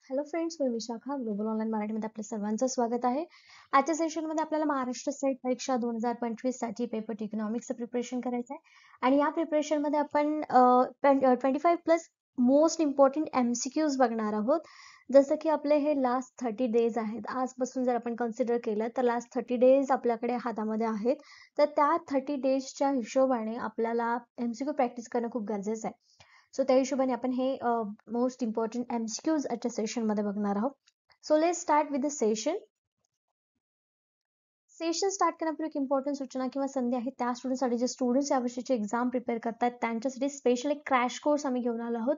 Hello friends, मी Vishakha global online मराठीमध्ये आपल्या सर्वांचं स्वागत आहे. आजच्या सेशनमध्ये आपल्याला महाराष्ट्र सेट परीक्षा 2025 साठी पेपर इकॉनॉमिक्सचं प्रिपरेशन करायचं आहे आणि या प्रिपरेशनमध्ये आपण 25+ मोस्ट इम्पॉर्टंट MCQs बघणार आहोत. जसं की आपले हे लास्ट 30 डेज आहेत. आजपासून जर आपण कन्सिडर केलं तर लास्ट 30 डेज आपल्याकडे हातामध्ये आहेत. तर त्या 30 डेजच्या हिशोबाने आपल्याला MCQ प्रॅक्टिस करणं खूप गरजेचं आहे. सो त्या हिशोबाने आपण हे मोस्ट इम्पॉर्टंट MCQs आजच्या सेशनमध्ये बघणार आहोत. So let start with the session. Session start करण्यापूर्वी एक इम्पॉर्टंट सूचना किंवा संधी आहे त्या स्टुडंटसाठी जे स्टुडंट्स यावर्षीचे एक्झाम प्रिपेअर करतात त्यांच्यासाठी स्पेशल एक क्रॅश कोर्स आम्ही घेऊन आलो आहोत.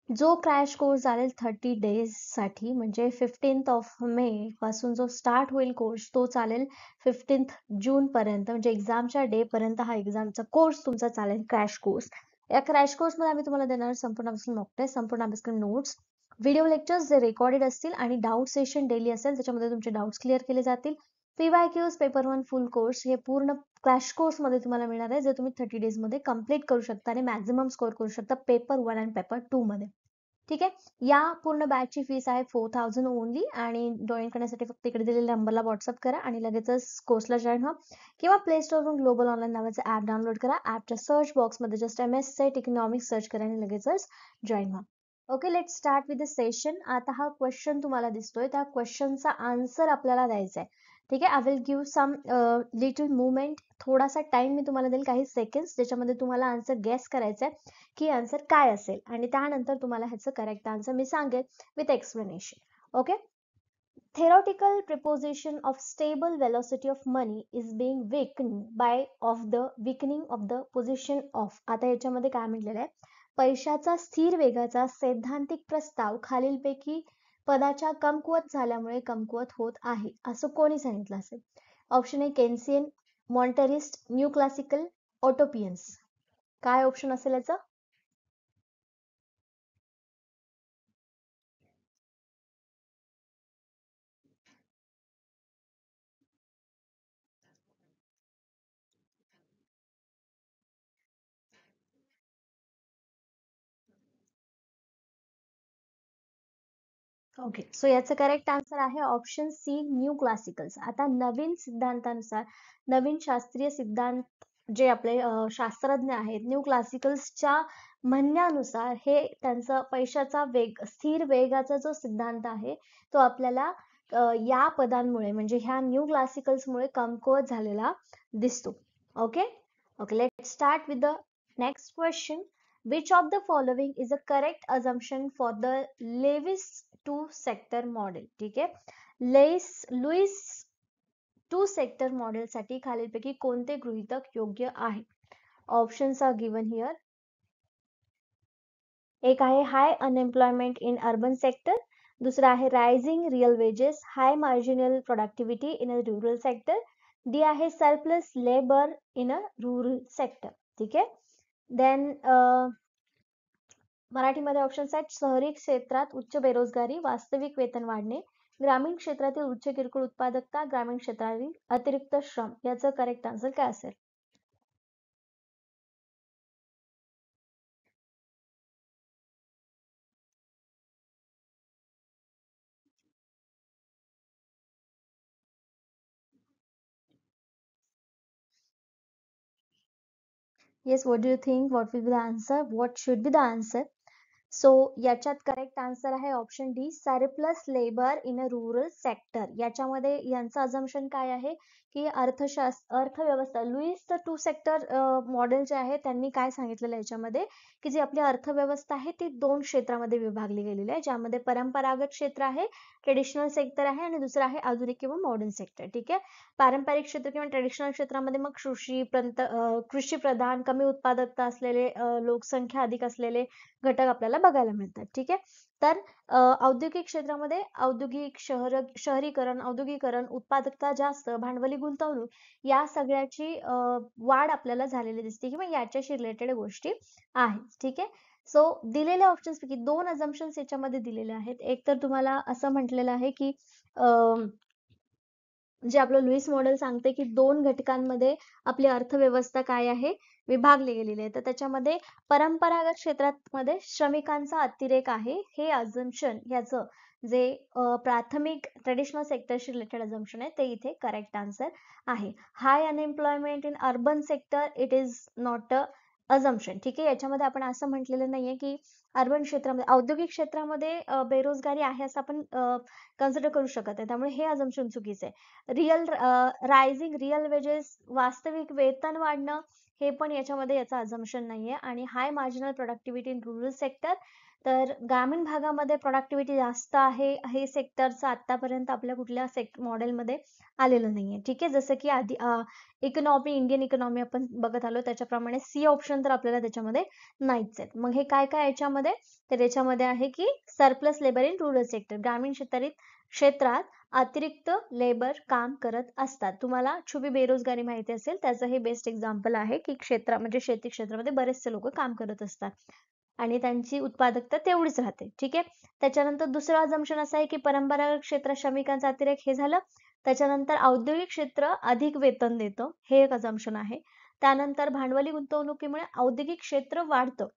जो क्रॅश कोर्स चालेल 30 डेज साठी, म्हणजे 15 मे पासून जो स्टार्ट होईल कोर्स तो चालेल 15 जून पर्यंत, म्हणजे एक्झामच्या डे पर्यंत हा एक्झामचा कोर्स तुमचा चालेल, क्रॅश कोर्स. या क्रॅश कोर्समध्ये आम्ही तुम्हाला देणार संपूर्ण अभ्यासक्रम मॉक टेस्ट, संपूर्ण अभ्यासक्रम नोट्स, व्हिडिओ लेक्चर्स जे रेकॉर्डेड असतील आणि डाऊट सेशन डेली असेल त्याच्यामध्ये तुमचे डाऊट्स क्लिअर केले जातील. PYQs पेपर 1 फुल कोर्स हे पूर्ण क्रॅश कोर्स मध्ये तुम्हाला मिळणार आहे, जे तुम्ही 30 डेज मध्ये कंप्लीट करू शकता आणि मॅक्झिमम स्कोर करू शकता पेपर 1 आणि पेपर 2 मध्ये. ठीक आहे. या पूर्ण बॅचची फीस आहे 4000 ओनली आणि जॉईन करण्यासाठी फक्त इकडे दिलेल्या नंबरला व्हॉट्सअप करा आणि लगेचच कोर्सला जॉईन व्हा किंवा प्ले स्टोअरवरून ग्लोबल ऑनलाईन नावाचं ऍप डाउनलोड करा. ऍपच्या सर्च बॉक्समध्ये just MS set economics search करा आणि लगेचच जॉईन व्हा. Okay, let start with the session. आता हा क्वेश्चन तुम्हाला दिसतोय, त्या क्वेश्चनचा आन्सर आपल्याला द्यायचा आहे. ठीक आहे. I will give some little movement, थोडासा टाइम मी तुम्हाला देईल, काही सेकंड्स, ज्याच्यामध्ये तुम्हाला आन्सर गेस करायचा आहे की आन्सर काय असेल आणि त्यानंतर तुम्हाला ह्याचं करेक्ट आन्सर मी सांगेल with explanation. Okay. Theoretical proposition of stable velocity of money is being weakened by of the weakening of the position of. आता याच्यामध्ये काय म्हटलेलं आहे, पैशाचा स्थिर वेगाचा सैद्धांतिक प्रस्ताव खालीलपैकी पदाच्या कमकुवत झाल्यामुळे कमकुवत होत आहे असं कोणी सांगितलं असेल? Option A Keynesian, monetarist, new classical, utopians. काय ऑप्शन असेल याचं? ओके, सो याचं करेक्ट आन्सर आहे ऑप्शन सी, न्यू क्लासिकल्स. आता नवीन सिद्धांतानुसार, नवीन शास्त्रीय सिद्धांत जे आपले शास्त्रज्ञ आहेत, न्यू क्लासिकल्सच्या म्हणण्यानुसार हे त्यांचा पैशाचा वेग, स्थिर वेगाचा जो सिद्धांत आहे तो आपल्याला या पदांमुळे, म्हणजे ह्या न्यू क्लासिकल्समुळे कमकुवत झालेला दिसतो. Okay okay, let start with the next question. Which of the following is a correct assumption for the Lewis two sector model? ठीक आहे. लुईस टू सेक्टर मॉडेल साठी खालीलपैकी कोणते गृहीतक योग्य आहे? Options are given here. एक आहे high unemployment in urban sector, दुसरा आहे rising real wages, high marginal productivity in a rural sector, D आहे surplus labour in a rural sector. ठीक आहे. देन मराठीमध्ये ऑप्शन्स आहेत, शहरी क्षेत्रात उच्च बेरोजगारी, वास्तविक वेतन वाढणे, ग्रामीण क्षेत्रातील उच्च किरकोळ उत्पादकता, ग्रामीण क्षेत्रातील अतिरिक्त श्रम. याचं करेक्ट आन्सर काय असेल? Yes, what do you think, what will be the answer, what should be the answer? So याच्यात करेक्ट आन्सर आहे option D, surplus labour in a rural sector. याच्यामध्ये यांचं अजम्पशन काय आहे की अर्थव्यवस्था, Lewis the two sector model जे आहे त्यांनी काय सांगितलेलं आहे याच्यामध्ये, की जी आपली अर्थव्यवस्था आहे ती 2 क्षेत्रामध्ये विभागली गेलेली आहे, ज्यामध्ये परंपरागत क्षेत्र आहे, ट्रेडिशनल सेक्टर आहे, आणि दुसरं आहे आधुनिक किंवा मॉडर्न सेक्टर. ठीक आहे. पारंपरिक क्षेत्र किंवा ट्रेडिशनल क्षेत्रामध्ये मग कृषी प्रधान, कमी उत्पादकता असलेले, लोकसंख्या अधिक असलेले घटक आपल्याला बघायला मिळतात. ठीक आहे. तर औद्योगिक क्षेत्रामध्ये शहरीकरण, औद्योगिकरण, उत्पादकता जास्त, भांडवली गुंतवणूक, या सगळ्याची वाढ आपल्याला झालेली दिसते किंवा याच्याशी रिलेटेड गोष्टी आहेत. ठीक आहे. सो दिलेल्या ऑप्शन्स पैकी 2 अजम्पशन्स याच्यामध्ये दिलेले आहेत. एक तर तुम्हाला असं म्हटलेलं आहे की जे आपलं लुईस मॉडेल सांगते की 2 घटकांमध्ये आपली अर्थव्यवस्था काय आहे विभागली गेलेली आहे. तर त्याच्यामध्ये परंपरागत क्षेत्रामध्ये श्रमिकांचा अतिरेक आहे हे अझम्पशन याचं जे प्राथमिक ट्रेडिशनल सेक्टरशी रिलेटेड अझम्पशन आहे ते इथे करेक्ट आन्सर आहे. High unemployment in urban sector it is not a assumption. ठीक आहे, याच्यामध्ये आपण असं म्हटलेलं नाहीये की अर्बन क्षेत्रामध्ये औद्योगिक क्षेत्रामध्ये बेरोजगारी आहे असं आपण कन्सिडर करू शकत आहे. त्यामुळे हे अझम्पशन चुकीचं आहे. रायझिंग रिअल वेजेस वास्तविक वेतन वाढणं हे पण याच्यामध्ये याचा अझम्पशन नाहीये. आणि high marginal productivity in rural sector, तर ग्रामीण भागामध्ये प्रोडक्टिव्हिटी जास्त आहे हे सेक्टरचं आतापर्यंत आपल्या कुठल्या मॉडेलमध्ये आलेलं नाहीये. ठीक आहे, जसं की आधी इकॉनॉमी इंडियन इकॉनॉमी आपण बघत आलो त्याच्याप्रमाणे सी ऑप्शन तर आपल्याला त्याच्यामध्ये नाहीच आहेत. मग हे काय काय याच्यामध्ये, तर याच्यामध्ये आहे की surplus labour in rural sector, ग्रामीण क्षेत्रात अतिरिक्त लेबर काम करत असतात. तुम्हाला छुपी बेरोजगारी माहिती असेल त्याचं हे बेस्ट एक्झाम्पल आहे की म्हणजे शेती क्षेत्रामध्ये बरेचसे लोक काम करत असतात आणि त्यांची उत्पादकता तेवढीच राहते. ठीक आहे, त्याच्यानंतर दुसरं अझम्पशन असं आहे की परंपरागत क्षेत्रात श्रमिकांचा अतिरेक हे झालं. त्याच्यानंतर औद्योगिक क्षेत्र अधिक वेतन देतं हे एक अझम्पशन आहे. त्यानंतर भांडवली गुंतवणुकीमुळे औद्योगिक क्षेत्र वाढतं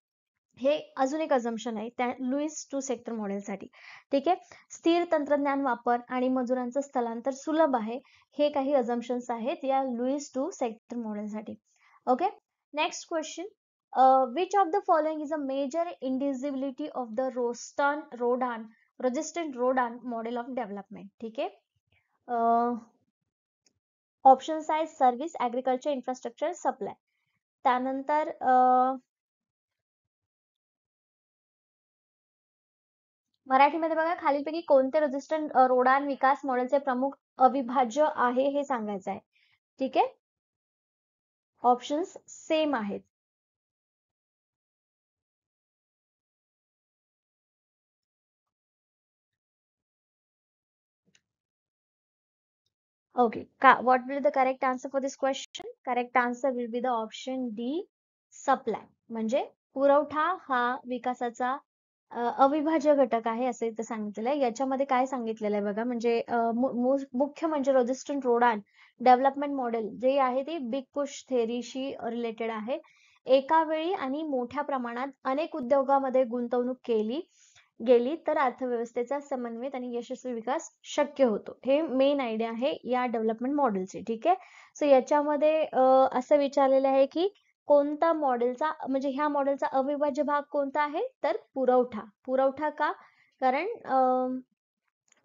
हे अजून एक अझम्पशन आहे त्या लुईस टू सेक्टर मॉडेलसाठी. ठीक आहे, स्थिर तंत्रज्ञान वापर आणि मजुरांचं स्थलांतर सुलभ आहे हे काही अझम्पशन्स आहेत या लुईस टू सेक्टर मॉडेलसाठी. Okay, next question, which of the following is a major indivisibility of the resistant Rodan model of development. ठीक आहे, ऑप्शन्स आहेत सर्व्हिस, ऍग्रिकल्चर, इन्फ्रास्ट्रक्चर, सप्लाय. त्यानंतर मराठीमध्ये बघा खालीलपैकी कोणते रेजिस्टंट रोडान विकास मॉडेलचे प्रमुख अविभाज्य आहे हे सांगायचं आहे. ठीक आहे, ऑप्शन्स सेम आहेत. Okay, what will be the correct answer for this question? Correct answer will be the option D, supply. म्हणजे पुरवठा हा विकासाचा अविभाज्य घटक आहे असं इथे सांगितलेलं आहे. याच्यामध्ये काय सांगितलेलं आहे बघा, म्हणजे मुख्य म्हणजे रेजिस्टंट रोडान डेव्हलपमेंट मॉडेल जे आहे ते बिग पुश थेअरीशी रिलेटेड आहे. एका वेळी आणि मोठ्या प्रमाणात अनेक उद्योगामध्ये गुंतवणूक केली गेली तर अर्थव्यवस्थेचा समन्वित आणि यशस्वी विकास शक्य होतो. हे मेन आयडिया आहे या डेव्हलपमेंट मॉडेलची. ठीक आहे, सो याच्यामध्ये असं विचारलेलं आहे की कोणता मॉडेलचा म्हणजे ह्या मॉडेलचा अविभाज्य भाग कोणता आहे, तर पुरवठा. पुरवठा का, कारण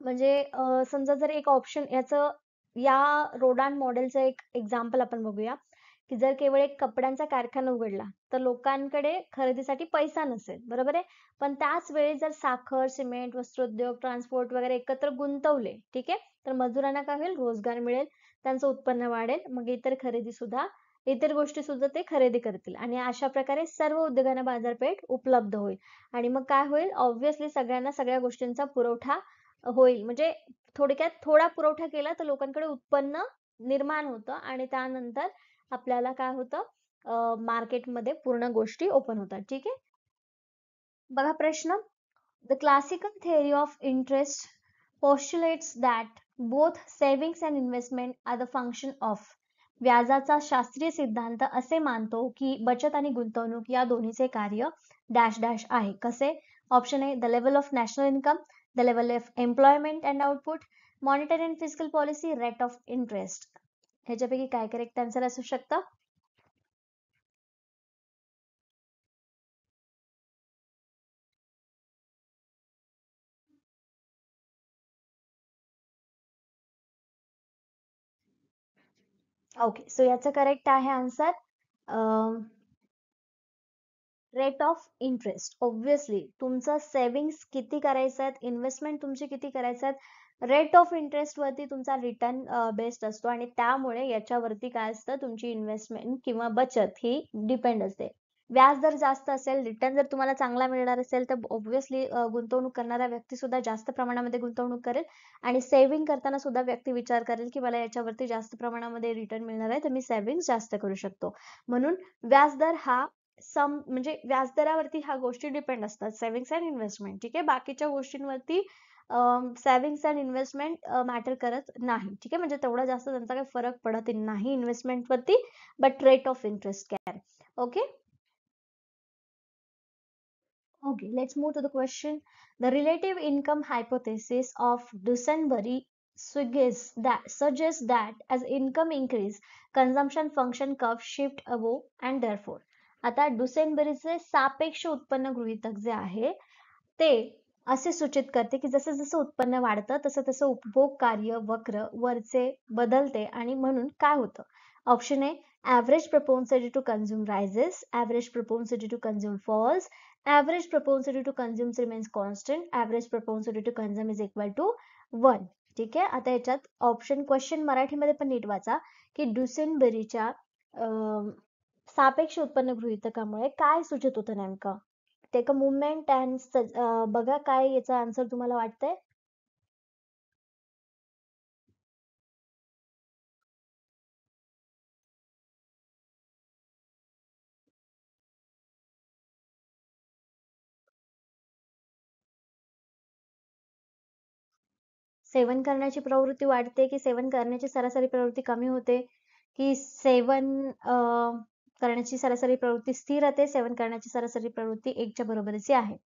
म्हणजे समजा जर एक ऑप्शन याचं या रोडान मॉडेलचं एक एक्झाम्पल आपण बघूया की जर केवळ एक कपड्यांचा कारखाना उघडला तर लोकांकडे खरेदीसाठी पैसा नसेल, बरोबर आहे. पण त्याच वेळी जर साखर, सिमेंट, वस्त्रोद्योग, ट्रान्सपोर्ट वगैरे एकत्र गुंतवले, ठीक आहे, तर मजुरांना काय होईल, रोजगार मिळेल, त्यांचं उत्पन्न वाढेल, मग इतर गोष्टी सुद्धा ते खरेदी करतील आणि अशा प्रकारे सर्व उद्योगांना बाजारपेठ उपलब्ध होईल आणि मग काय होईल, ऑब्व्हियसली सगळ्यांना सगळ्या गोष्टींचा पुरवठा होईल. म्हणजे थोडक्यात थोडा पुरवठा केला तर लोकांकडे उत्पन्न निर्माण होतं आणि त्यानंतर आपल्याला काय होतं, मार्केटमध्ये पूर्ण गोष्टी ओपन होतात. ठीक आहे, बघा प्रश्न, the classical theory of interest postulates that both savings and investment are the function of. व्याजाचा शास्त्रीय सिद्धांत असे मानतो की बचत आणि गुंतवणूक या दोन्हीचे कार्य डॅश डॅश आहे. कसे, ऑप्शन आहे the level of national income, the level of employment and output, monetary and fiscal policy, rate of interest. ह्याच्यापैकी काय करेक्ट आन्सर असू शकतं? ओके, सो याचं करेक्ट आहे answer rate of interest. Obviously तुमचं सेव्हिंग्स किती करायचं आहेत, इन्व्हेस्टमेंट तुमची किती करायचं आहेत, रेट ऑफ इंटरेस्ट वरती तुमचा रिटर्न बेस्ड असतो आणि त्यामुळे याच्यावरती काय असतं, तुमची इन्व्हेस्टमेंट किंवा बचत ही डिपेंड असते. व्याज जर जास्त असेल, रिटर्न जर तुम्हाला चांगला मिळणार असेल तर ऑब्व्हियसली गुंतवणूक करणारा व्यक्ती सुद्धा जास्त प्रमाणामध्ये गुंतवणूक करेल आणि सेव्हिंग करताना सुद्धा व्यक्ती विचार करेल की मला याच्यावरती जास्त प्रमाणामध्ये रिटर्न मिळणार आहे तर मी सेव्हिंग जास्त करू शकतो. म्हणून व्याजदर हा सम म्हणजे व्याजदरावरती ह्या गोष्टी डिपेंड असतात, सेव्हिंग्स अँड इन्व्हेस्टमेंट. ठीक आहे, बाकीच्या गोष्टींवरती सेव्हिंग्स अँड इन्व्हेस्टमेंट मॅटर करत नाही. ठीक आहे, म्हणजे तेवढा जास्त त्यांचा काही फरक पडत नाही इन्व्हेस्टमेंट वरती, but rate of interest can. Okay. Okay, let's move to the question. The relative income hypothesis of Dusenberry suggests that as income increase, consumption function curve shift above and therefore. आता डुसेनबरीचे सापेक्ष उत्पन्न गृहीतक जे आहे ते असे सूचित करते की जसं जसं उत्पन्न वाढतं तसं तसं उपभोग कार्य वक्र वरचे बदलते आणि म्हणून काय होतं. Option A, average propensity to consume rises, average propensity to consume falls, average propensity to consume remains constant, average propensity to consume is equal to 1. ठीक आहे, आता याच्यात ऑप्शन क्वेश्चन मराठीमध्ये पण नीट वाचा की ड्युसेनबरीच्या सापेक्ष उत्पन्न गृहीतकामुळे काय सूचित होतं नेमकं. टेक अ मुवमेंट अँड बघा काय याचा आन्सर तुम्हाला वाटतंय. सेवन करण्याची प्रवृत्ती वाढते की सेवन करण्याची सरासरी प्रवृत्ती कमी होते की सेवन करण्याची सरासरी प्रवृत्ती स्थिर राहते, सेवन करण्याची सरासरी प्रवृत्ती 1च्या बरोबरीची आहे.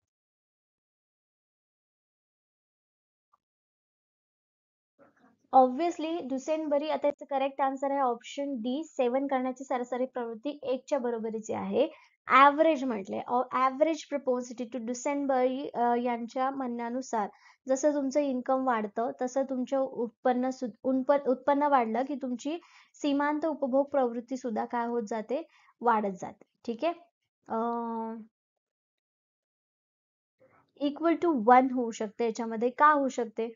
ऑब्व्हियसली दुसेनबरी, आता याचं करेक्ट आन्सर आहे ऑप्शन डी, सेवन करण्याची सरासरी प्रवृत्ती 1च्या बरोबरीची आहे. ॲव्हरेज म्हटले, ॲव्हरेज प्रपोजिटी टू दुसेनबरी यांच्या म्हणण्यानुसार जसं तुमचं इन्कम वाढतं तसं तुमचं उत्पन्न वाढलं की तुमची सीमांत उपभोग प्रवृत्ती सुद्धा काय होत जाते, वाढत जाते. ठीक आहे, इक्वल टू 1 होऊ शकते याच्यामध्ये, का होऊ शकते.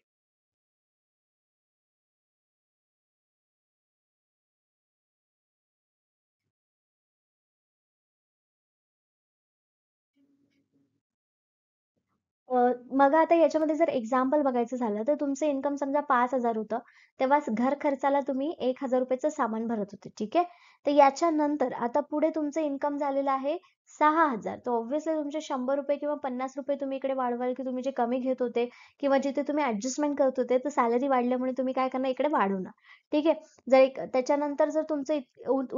मग आता याच्यामध्ये जर एक्झाम्पल बघायचं झालं तर तुमचं इन्कम समजा 5,000 होतं, तेव्हा घर खर्चाला तुम्ही 1,000 रुपयाचं सामान भरत होते. ठीक आहे, तर याच्यानंतर आता पुढे तुमचं इन्कम झालेलं आहे 6,000, तर ऑब्व्हियसली तुमचे 100 रुपये किंवा 50 रुपये तुम्ही इकडे वाढवाल की तुम्ही जे कमी घेत होते किंवा जिथे तुम्ही ऍडजस्टमेंट करत होते तर सॅलरी वाढल्यामुळे तुम्ही काय करणार, इकडे वाढवणार. ठीक आहे, जर त्याच्यानंतर जर तुमचं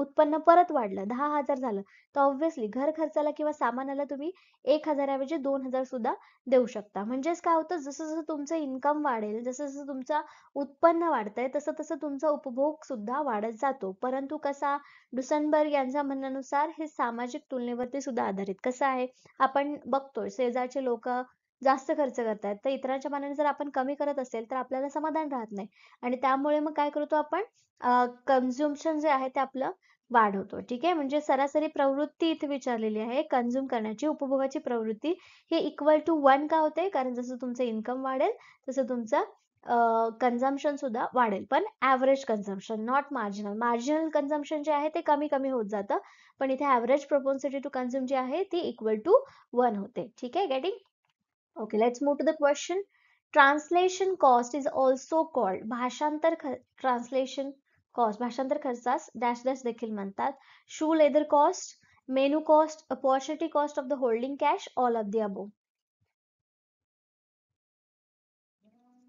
उत्पन्न परत वाढलं, 10,000 झालं, तर ऑब्व्हियसली घर खर्चाला किंवा सामानाला तुम्ही 1,000 ऐवजी 2,000 सुद्धा देऊ शकता. म्हणजेच काय होतं, जसं जसं तुमचं इन्कम वाढेल, जसं जसं तुमचं उत्पन्न वाढतंय तसं तसं तुमचा उपभोग सुद्धा वाढत जातो. परंतु कसा, डुसनबर्ग यांच्या म्हणण्यानुसार हे सामाजिक तुलनेवरती सुद्धा आधारित. कसं आहे, आपण बघतोय शेजारचे लोक जास्त खर्च करतायत, तर इतरांच्या मानाने जर आपण कमी करत असेल तर आपल्याला समाधान राहत नाही आणि त्यामुळे मग काय करतो आपण, कन्झ्युम्शन जे आहे ते आपलं वाढवतो. ठीक आहे, म्हणजे सरासरी प्रवृत्ती इथे विचारलेली आहे, कन्झ्युम करण्याची, उपभोगाची प्रवृत्ती हे इक्वल टू 1 का होते, कारण जसं तुमचं इन्कम वाढेल तसं तुमचं कन्झम्पशन सुद्धा वाढेल, पण average consumption, not marginal. Marginal consumption जे आहे ते कमी कमी होत जातं, पण इथे ऍव्हरेज प्रोपोन्सिटी टू कन्झ्युम जी आहे ती इक्वल टू 1 होते. ठीक आहे, getting. Okay, let's move to the question. Translation cost is also called, भाषांतर ट्रान्सलेशन कॉस्ट, भाषांतर खर्चास डॅश डॅश देखील म्हणतात. Shoe leather cost, menu cost, opportunity cost of the holding cash, all of the above.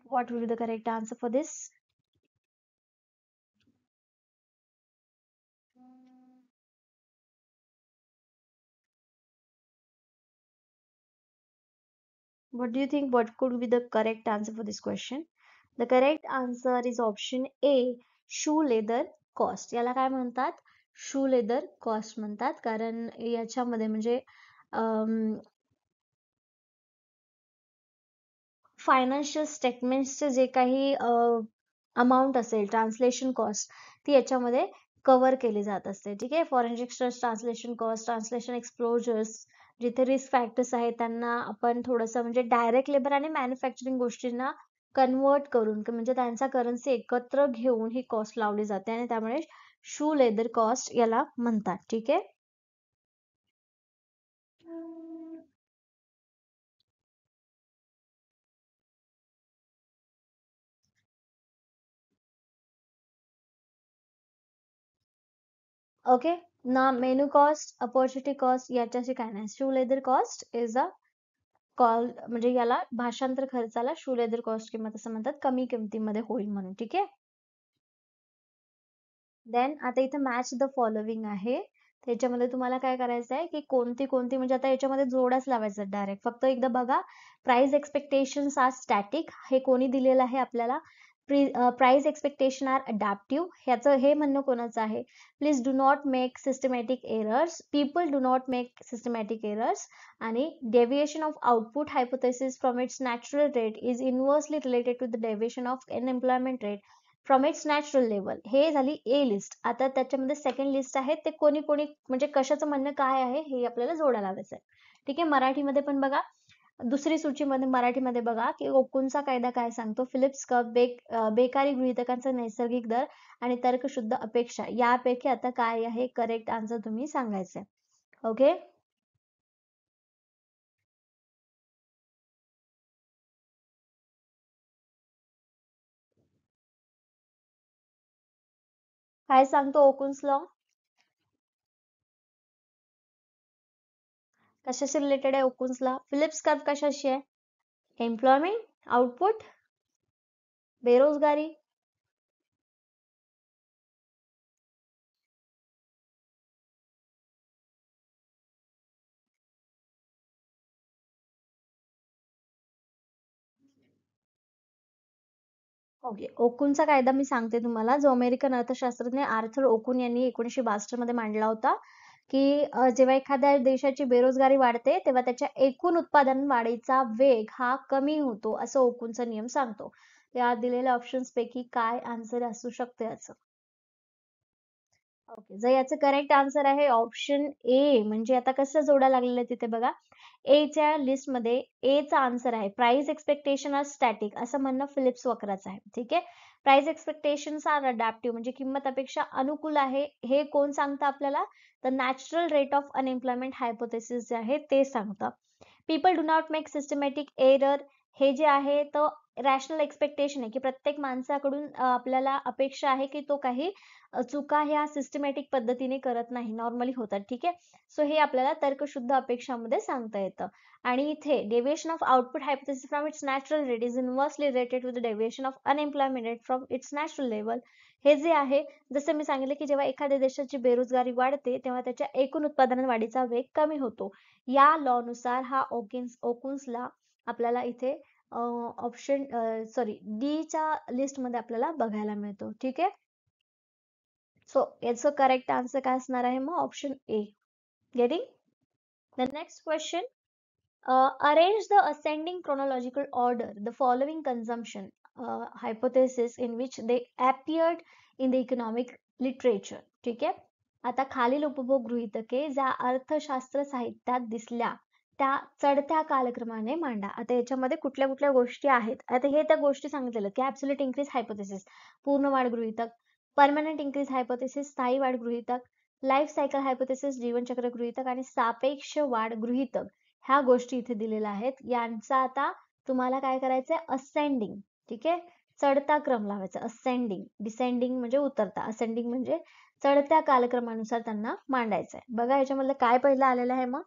What will be the correct answer for this? What do you think? What could be the correct answer for this question? The correct answer is option A, shoe leather cost. याला काय म्हणतात, shoe leather cost म्हणतात, कारण याच्यामध्ये म्हणजे financial स्टेटमेंट्सचे जे काही amount असेल, ट्रान्सलेशन कॉस्ट, ती याच्यामध्ये कव्हर केली जात असते. ठीक आहे, foreign exchange translation cost, translation exposures, जिथे रिस्क फॅक्टर्स आहेत त्यांना आपण थोडंसं म्हणजे डायरेक्ट लेबर आणि मॅन्युफॅक्चरिंग गोष्टींना कन्वर्ट करून म्हणजे त्यांचा करन्सी एकत्र घेऊन ही कॉस्ट लावली जाते आणि त्यामुळे शू लेदर कॉस्ट याला म्हणतात. ठीक आहे. ओके, ना मेनू कॉस्ट, अपॉर्च्युनिटी कॉस्ट याच्याशी काय नाही. Shoe leather cost is a call, म्हणजे याला भाषांतर खर्चाला शू लेदर कॉस्ट किंमत असं म्हणतात, कमी किमतीमध्ये होईल म्हणून. ठीक आहे. देन आता इथे मॅच द फॉलोविंग आहे. त्याच्यामध्ये तुम्हाला काय करायचं आहे की कोणती कोणती, म्हणजे आता याच्यामध्ये जोड्याच लावायचं डायरेक्ट. फक्त एकदा बघा. प्राइस एक्सपेक्टेशन्स आर स्टॅटिक, हे कोणी दिलेलं आहे आपल्याला. प्राइस एक्सपेक्टेशन आर अडॅप्टिव्ह, ह्याचं हे म्हणणं कोणाचं आहे. Please do not make systematic errors, people do not make systematic errors. आणि deviation of output hypothesis from its natural rate is inversely related to the deviation of unemployment rate from its natural level. हे झाली ए list. आता त्याच्यामध्ये second list आहे, ते कोणी कोणी म्हणजे कशाचं म्हणणं काय आहे हे आपल्याला जोडा लावायचं आहे. ठीक आहे. मराठीमध्ये पण बघा. दुसरी सूचीमध्ये मराठीमध्ये बघा की ओकुनचा कायदा काय सांगतो. फिलिप्स कप बेकारी गृहीतकांचा नैसर्गिक दर आणि तर्कशुद्ध अपेक्षा यापैकी आता काय आहे करेक्ट आन्सर तुम्ही सांगायचंय. ओके. काय सांगतो ओकुन्स लॉ. कशाशी रिलेटेड आहे ओकुन्स लॉ. फिलिप्स कर्व कशाशी आहे. एम्प्लॉयमेंट, आउटपुट, बेरोजगारी. ओके. ओकुनचा कायदा मी सांगते तुम्हाला, जो अमेरिकन अर्थशास्त्रज्ञ आर्थर ओकुन यांनी 1962 मध्ये मांडला होता की जेव्हा एखाद्या देशाची बेरोजगारी वाढते तेव्हा त्याच्या एकूण उत्पादन वाढीचा वेग हा कमी होतो, असं ओकुनचा नियम सांगतो. या दिलेल्या ऑप्शन्स पैकी काय आन्सर असू शकते याचं. ओके. जर याचं करेक्ट आन्सर आहे ऑप्शन ए. म्हणजे आता कसं जोडा लागलेलं आहे तिथे बघा. ए च्या लिस्ट मध्ये ए चा आन्सर आहे प्राइस एक्सपेक्टेशन आर स्टॅटिक, असं म्हणणं फिलिप्स वक्राचं आहे. ठीक आहे. प्राइस एक्सपेक्टेशन्स आर अडॅप्टिव्ह, म्हणजे किंमत अपेक्षा अनुकूल आहे, हे कोण सांगतं आपल्याला. तर natural rate of unemployment hypothesis जे आहे ते सांगतं. People do not make systematic error, हे जे आहे तो रॅशनल एक्सपेक्टेशन आहे की प्रत्येक माणसाकडून आपल्याला अपेक्षा आहे की तो काही चुका ह्या सिस्टमॅटिक पद्धतीने करत नाही, नॉर्मली होतात. ठीक आहे. सो हे आपल्याला तर्कशुद्ध अपेक्षामध्ये सांगता येतं. आणि इथे deviation of output hypothesis from its natural rate is inversely related with the deviation of unemployment rate from its natural level. हे जे आहे, जसं मी सांगितलं की जेव्हा एखाद्या देशाची बेरोजगारी वाढते तेव्हा त्याच्या एकूण उत्पादन वाढीचा वेग कमी होतो. या लॉ नुसार हा ओकुन्सला आपल्याला इथे ऑप्शन सॉरी डी च्या लिस्ट मध्ये आपल्याला बघायला मिळतो. ठीक आहे. सो याचं करेक्ट आन्सर काय असणार आहे मग option A. Getting. The next question. Arrange the ascending chronological order the following consumption hypothesis in which they appeared in the economic literature. ठीक आहे. आता खालील उपभोग गृहीतके ज्या अर्थशास्त्र साहित्यात दिसल्या त्या चढत्या कालक्रमाने मांडा. आता याच्यामध्ये कुठल्या कुठल्या गोष्टी आहेत. आता हे त्या गोष्टी सांगितलेल्या की ऍब्सोल्यूट इन्क्रीज हायपोथेसिस, पूर्ण वाढ गृहीतक, परमनंट इन्क्रीज हायपोथेसिस, स्थायी वाढ गृहीतक, लाईफ सायकल हायपोथेसिस, जीवनचक्र गृहीतक आणि सापेक्ष वाढ गृहीतक, ह्या गोष्टी इथे दिलेल्या आहेत. यांचा आता तुम्हाला काय करायचंय, असेंडिंग. ठीक आहे. चढता क्रम लावायचा. असेंडिंग, डिसेंडिंग म्हणजे उतरता, असेंडिंग म्हणजे चढत्या कालक्रमानुसार त्यांना मांडायचंय. बघा याच्यामधलं काय पहिलं आलेलं आहे मग.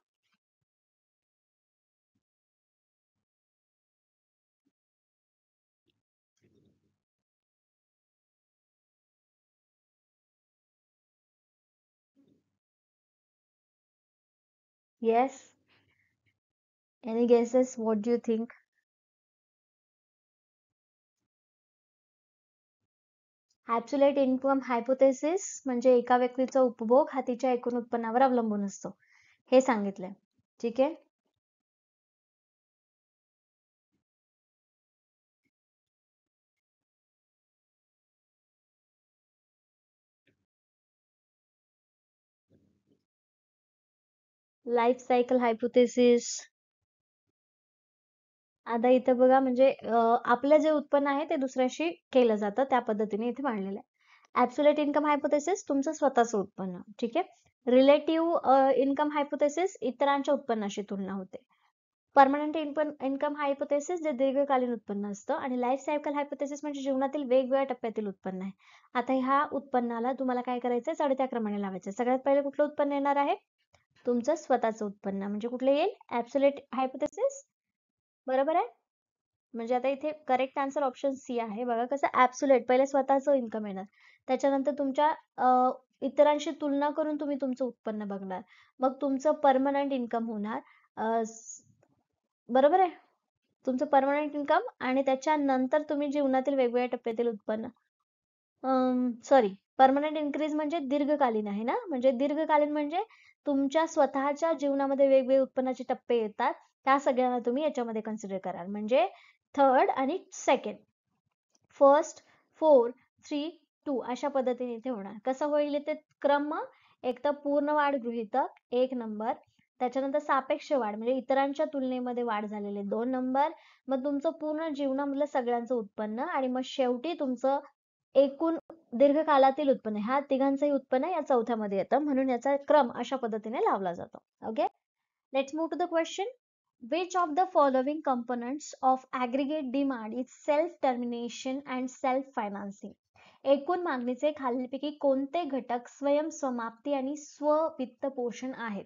Yes. Any guesses, what do you think. Absolute income hypothesis म्हणजे एका व्यक्तीचा उपभोग हा तिच्या एकूण उत्पन्नावर अवलंबून असतो, हे सांगितलंय. ठीक आहे. Life cycle hypothesis. आता इथं बघा म्हणजे आपलं जे उत्पन्न आहे ते दुसऱ्याशी केलं जातं, त्या पद्धतीने इथे मांडलेलं आहे. ऍब्सोल्यूट इन्कम हायपोथेसिस तुमचं स्वतःचं उत्पन्न. ठीक आहे. रिलेटिव्ह इन्कम हायपोथेसिस इतरांच्या उत्पन्नाशी तुलना होते. परमनंट इन्कम हायपोथेसिस जे दीर्घकालीन उत्पन्न असतं, आणि लाईफ सायकल हायपोथेसिस म्हणजे जीवनातील वेगवेगळ्या टप्प्यातील उत्पन्न आहे. आता ह्या उत्पन्नाला तुम्हाला काय करायचंय, चढत्या क्रमाने लावायचं. सगळ्यात पहिले कुठलं उत्पन्न येणार आहे, तुमचं स्वतःचं उत्पन्न. म्हणजे कुठलं येईल, ऍब्सोल्यूट हायपोथेसिस. बरोबर आहे. म्हणजे आता इथे करेक्ट आन्सर ऑप्शन सी आहे. बघा कसं, ऍब्सोल्यूट पहिले स्वतःचं इन्कम येणार, त्याच्यानंतर तुमच्या इतरांशी तुलना करून तुम्ही तुमचं उत्पन्न बघणार, मग तुमचं परमनंट इन्कम होणार. बरोबर आहे, तुमचं परमनंट इन्कम, आणि त्याच्यानंतर तुम्ही जीवनातील वेगवेगळ्या टप्प्यातील उत्पन्न. सॉरी, परमनंट इन्क्रीज म्हणजे दीर्घकालीन आहे ना, म्हणजे दीर्घकालीन म्हणजे तुमच्या स्वतःच्या जीवनामध्ये वेगवेगळे उत्पन्नाचे टप्पे येतात, त्या सगळ्यांना तुम्ही याच्यामध्ये कन्सिडर कराल. म्हणजे थर्ड आणि सेकंड, फर्स्ट, 4, 3, 2 अशा पद्धतीने इथे होणार. कसं होईल इथे क्रम, एक तर पूर्ण वाढ गृहीतक 1 नंबर, त्याच्यानंतर सापेक्ष वाढ म्हणजे इतरांच्या तुलनेमध्ये वाढ झालेले 2 नंबर, मग तुमचं पूर्ण जीवनामधलं सगळ्यांचं उत्पन्न, आणि मग शेवटी तुमचं एकूण दीर्घकालातील उत्पन्न. ह्या तिघांचंही उत्पन्न या चौथ्यामध्ये येतं, म्हणून याचा क्रम अशा पद्धतीने लावला जातो. Okay, let's move to the question. Which of the following components of aggregate demand is self-termination and self-financing? एकूण मागणीचे खालीलपैकी कोणते घटक स्वयंसमाप्ती आणि स्ववित्तपोषण आहेत?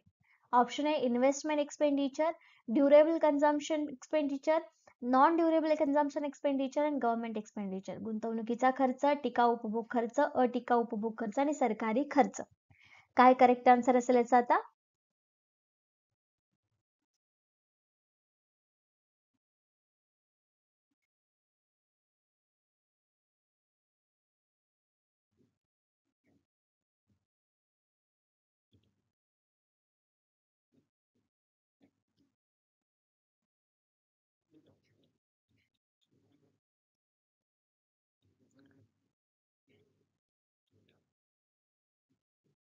ऑप्शन आहे investment expenditure, durable consumption expenditure, non durable consumption expenditure आणि गव्हर्नमेंट एक्सपेंडिचर. गुंतवणुकीचा खर्च, टिकाऊ उपभोग खर्च, अटिकाऊ उपभोग खर्च आणि सरकारी खर्च. काय करेक्ट आन्सर असेल याचा आता?